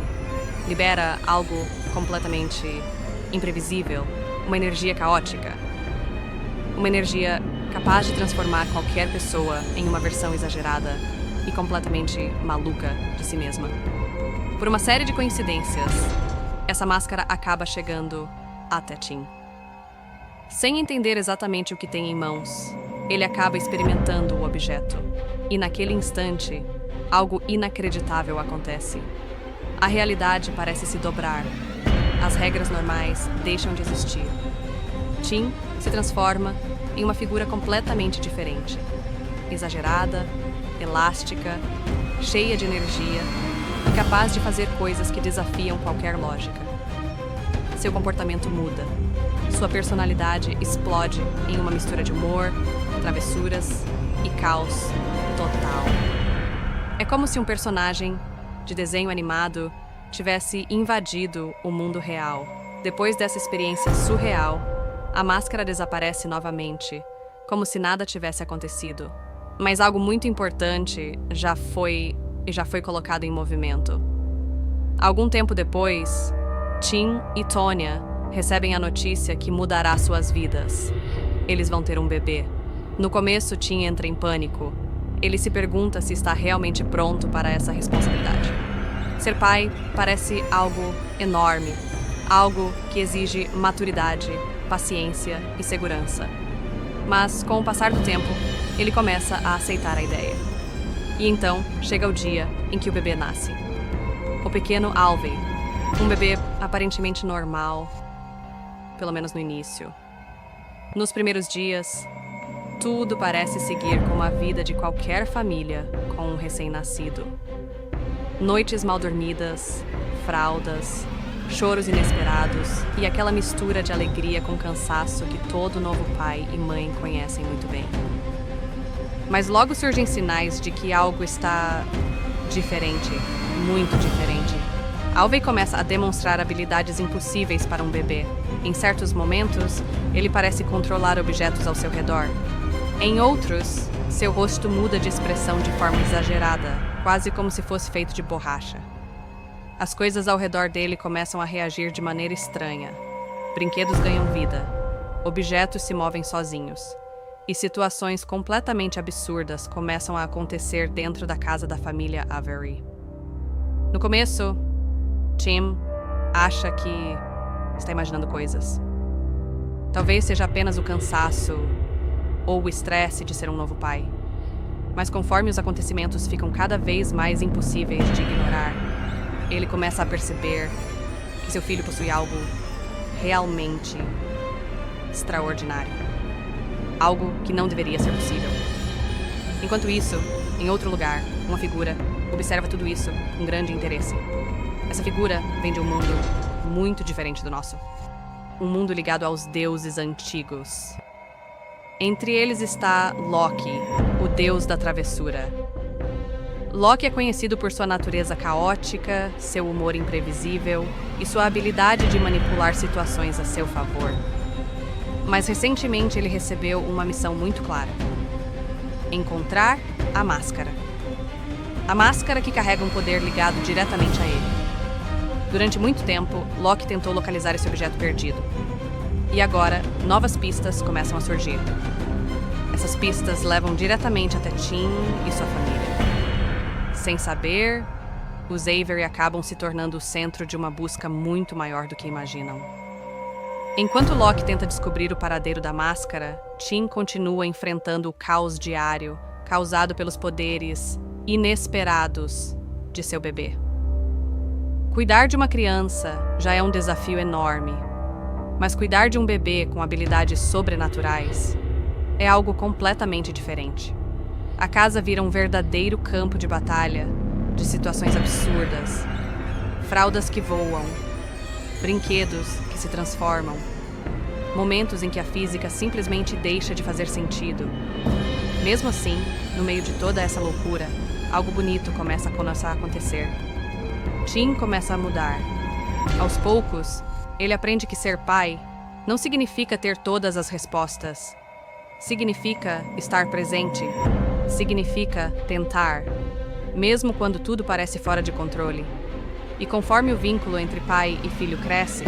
libera algo completamente imprevisível, uma energia caótica. Uma energia capaz de transformar qualquer pessoa em uma versão exagerada e completamente maluca de si mesma. Por uma série de coincidências, essa máscara acaba chegando até Tim. Sem entender exatamente o que tem em mãos, ele acaba experimentando o objeto. E naquele instante, algo inacreditável acontece. A realidade parece se dobrar. As regras normais deixam de existir. Tim se transforma em uma figura completamente diferente. Exagerada, elástica, cheia de energia e capaz de fazer coisas que desafiam qualquer lógica. Seu comportamento muda. Sua personalidade explode em uma mistura de humor, travessuras e caos total. É como se um personagem de desenho animado tivesse invadido o mundo real. Depois dessa experiência surreal, a máscara desaparece novamente, como se nada tivesse acontecido. Mas algo muito importante já foi colocado em movimento. Algum tempo depois, Tim e Tonya recebem a notícia que mudará suas vidas. Eles vão ter um bebê. No começo, Tim entra em pânico. Ele se pergunta se está realmente pronto para essa responsabilidade. Ser pai parece algo enorme, algo que exige maturidade, paciência e segurança. Mas, com o passar do tempo, ele começa a aceitar a ideia. E então, chega o dia em que o bebê nasce. O pequeno Alvey, um bebê aparentemente normal, pelo menos no início. Nos primeiros dias, tudo parece seguir como a vida de qualquer família com um recém-nascido. Noites mal dormidas, fraldas, choros inesperados e aquela mistura de alegria com cansaço que todo novo pai e mãe conhecem muito bem. Mas logo surgem sinais de que algo está diferente, muito diferente. Alvey começa a demonstrar habilidades impossíveis para um bebê. Em certos momentos, ele parece controlar objetos ao seu redor. Em outros, seu rosto muda de expressão de forma exagerada, quase como se fosse feito de borracha. As coisas ao redor dele começam a reagir de maneira estranha. Brinquedos ganham vida, objetos se movem sozinhos, e situações completamente absurdas começam a acontecer dentro da casa da família Avery. No começo, Tim acha que está imaginando coisas. Talvez seja apenas o cansaço ou o estresse de ser um novo pai. Mas conforme os acontecimentos ficam cada vez mais impossíveis de ignorar, ele começa a perceber que seu filho possui algo realmente extraordinário. Algo que não deveria ser possível. Enquanto isso, em outro lugar, uma figura observa tudo isso com grande interesse. Essa figura vem de um mundo muito diferente do nosso. Um mundo ligado aos deuses antigos. Entre eles está Loki, o deus da travessura. Loki é conhecido por sua natureza caótica, seu humor imprevisível e sua habilidade de manipular situações a seu favor. Mas recentemente ele recebeu uma missão muito clara: encontrar a máscara. A máscara que carrega um poder ligado diretamente a ele. Durante muito tempo, Loki tentou localizar esse objeto perdido. E agora, novas pistas começam a surgir. Essas pistas levam diretamente até Tim e sua família. Sem saber, os Avery acabam se tornando o centro de uma busca muito maior do que imaginam. Enquanto Loki tenta descobrir o paradeiro da máscara, Tim continua enfrentando o caos diário causado pelos poderes inesperados de seu bebê. Cuidar de uma criança já é um desafio enorme, mas cuidar de um bebê com habilidades sobrenaturais é algo completamente diferente. A casa vira um verdadeiro campo de batalha de situações absurdas, fraldas que voam, brinquedos que se transformam, momentos em que a física simplesmente deixa de fazer sentido. Mesmo assim, no meio de toda essa loucura, algo bonito começa a acontecer. Tim começa a mudar. Aos poucos, ele aprende que ser pai não significa ter todas as respostas. Significa estar presente. Significa tentar, mesmo quando tudo parece fora de controle. E conforme o vínculo entre pai e filho cresce,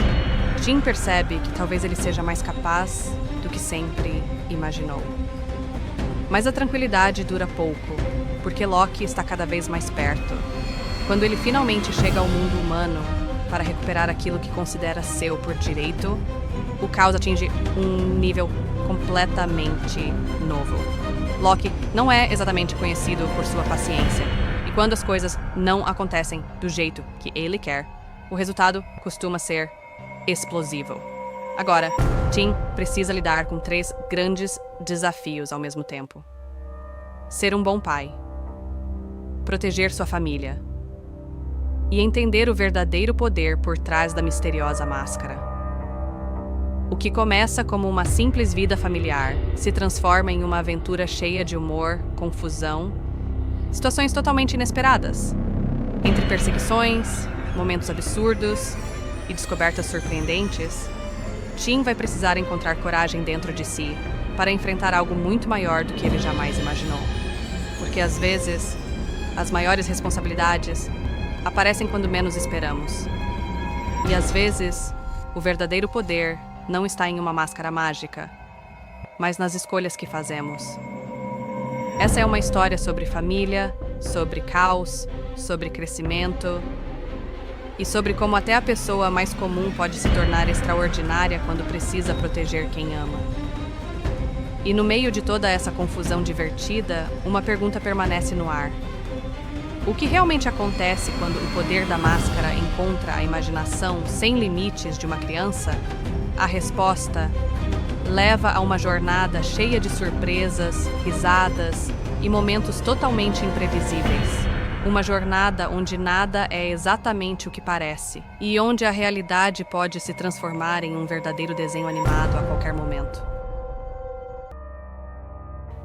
Tim percebe que talvez ele seja mais capaz do que sempre imaginou. Mas a tranquilidade dura pouco, porque Loki está cada vez mais perto. Quando ele finalmente chega ao mundo humano para recuperar aquilo que considera seu por direito, o caos atinge um nível completamente novo. Loki não é exatamente conhecido por sua paciência, e quando as coisas não acontecem do jeito que ele quer, o resultado costuma ser explosivo. Agora, Tim precisa lidar com 3 grandes desafios ao mesmo tempo: ser um bom pai, proteger sua família e entender o verdadeiro poder por trás da misteriosa máscara. O que começa como uma simples vida familiar se transforma em uma aventura cheia de humor, confusão, situações totalmente inesperadas, entre perseguições, momentos absurdos e descobertas surpreendentes. Tim vai precisar encontrar coragem dentro de si para enfrentar algo muito maior do que ele jamais imaginou. Porque às vezes, as maiores responsabilidades aparecem quando menos esperamos. E às vezes, o verdadeiro poder não está em uma máscara mágica, mas nas escolhas que fazemos. Essa é uma história sobre família, sobre caos, sobre crescimento e sobre como até a pessoa mais comum pode se tornar extraordinária quando precisa proteger quem ama. E no meio de toda essa confusão divertida, uma pergunta permanece no ar. O que realmente acontece quando o poder da máscara encontra a imaginação sem limites de uma criança? A resposta leva a uma jornada cheia de surpresas, risadas e momentos totalmente imprevisíveis. Uma jornada onde nada é exatamente o que parece e onde a realidade pode se transformar em um verdadeiro desenho animado a qualquer momento.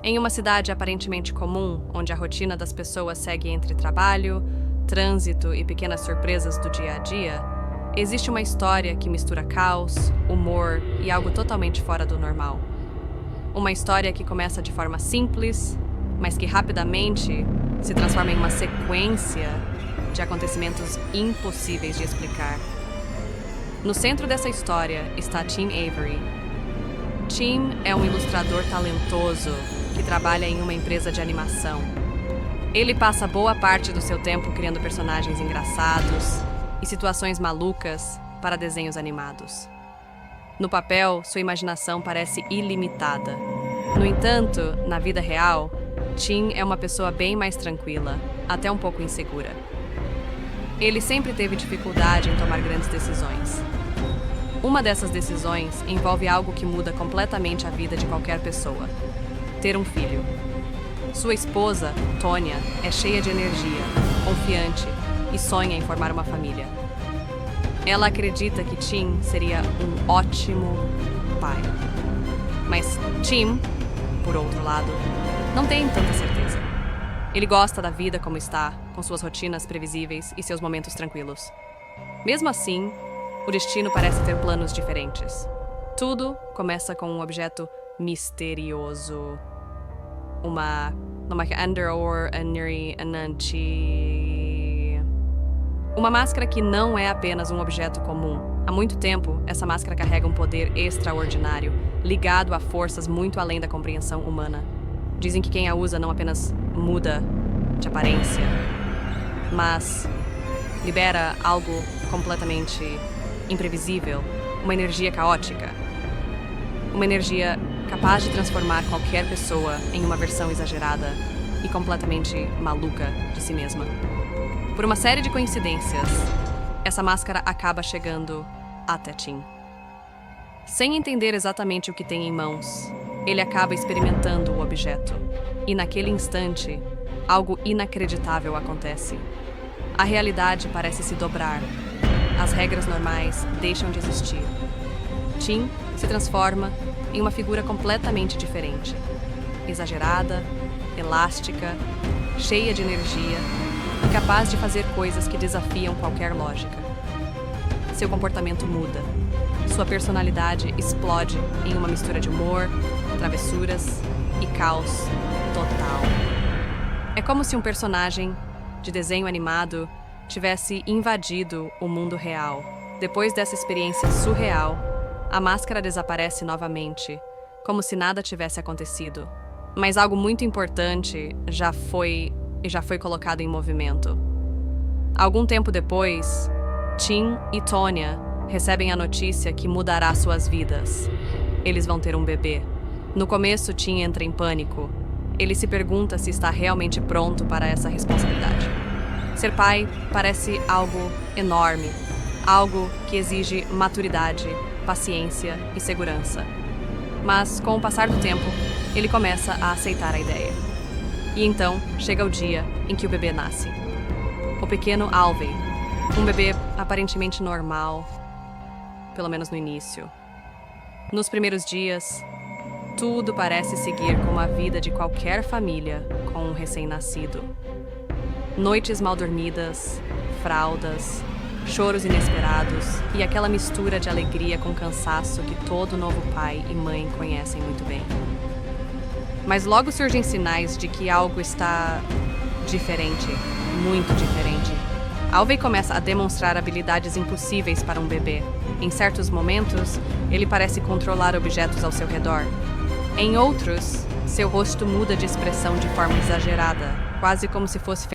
Em uma cidade aparentemente comum, onde a rotina das pessoas segue entre trabalho, trânsito e pequenas surpresas do dia a dia, existe uma história que mistura caos, humor e algo totalmente fora do normal. Uma história que começa de forma simples, mas que rapidamente se transforma em uma sequência de acontecimentos impossíveis de explicar. No centro dessa história está Tim Avery. Tim é um ilustrador talentoso que trabalha em uma empresa de animação. Ele passa boa parte do seu tempo criando personagens engraçados e situações malucas para desenhos animados. No papel, sua imaginação parece ilimitada. No entanto, na vida real, Tim é uma pessoa bem mais tranquila, até um pouco insegura. Ele sempre teve dificuldade em tomar grandes decisões. Uma dessas decisões envolve algo que muda completamente a vida de qualquer pessoa: ter um filho. Sua esposa, Tonya, é cheia de energia, confiante e sonha em formar uma família. Ela acredita que Tim seria um ótimo pai. Mas Tim, por outro lado, não tem tanta certeza. Ele gosta da vida como está, com suas rotinas previsíveis e seus momentos tranquilos. Mesmo assim, o destino parece ter planos diferentes. Tudo começa com um objeto misterioso. Uma máscara que não é apenas um objeto comum. Há muito tempo, essa máscara carrega um poder extraordinário, ligado a forças muito além da compreensão humana. Dizem que quem a usa não apenas muda de aparência, mas libera algo completamente imprevisível, uma energia caótica. Uma energia capaz de transformar qualquer pessoa em uma versão exagerada e completamente maluca de si mesma. Por uma série de coincidências, essa máscara acaba chegando até Tim. Sem entender exatamente o que tem em mãos, ele acaba experimentando o objeto. E naquele instante, algo inacreditável acontece. A realidade parece se dobrar. As regras normais deixam de existir. Tim se transforma em uma figura completamente diferente. Exagerada, elástica, cheia de energia e capaz de fazer coisas que desafiam qualquer lógica. Seu comportamento muda. Sua personalidade explode em uma mistura de humor, travessuras e caos total. É como se um personagem de desenho animado tivesse invadido o mundo real. Depois dessa experiência surreal, a máscara desaparece novamente, como se nada tivesse acontecido. Mas algo muito importante já foi colocado em movimento. Algum tempo depois, Tim e Tonya recebem a notícia que mudará suas vidas. Eles vão ter um bebê. No começo, Tim entra em pânico. Ele se pergunta se está realmente pronto para essa responsabilidade. Ser pai parece algo enorme, algo que exige maturidade, paciência e segurança. Mas, com o passar do tempo, ele começa a aceitar a ideia. E então, chega o dia em que o bebê nasce. O pequeno Alvey, um bebê aparentemente normal, pelo menos no início. Nos primeiros dias, tudo parece seguir como a vida de qualquer família com um recém-nascido. Noites mal dormidas, fraldas, choros inesperados e aquela mistura de alegria com cansaço que todo novo pai e mãe conhecem muito bem. Mas logo surgem sinais de que algo está diferente, muito diferente. Alvey começa a demonstrar habilidades impossíveis para um bebê. Em certos momentos, ele parece controlar objetos ao seu redor. Em outros, seu rosto muda de expressão de forma exagerada, quase como se fosse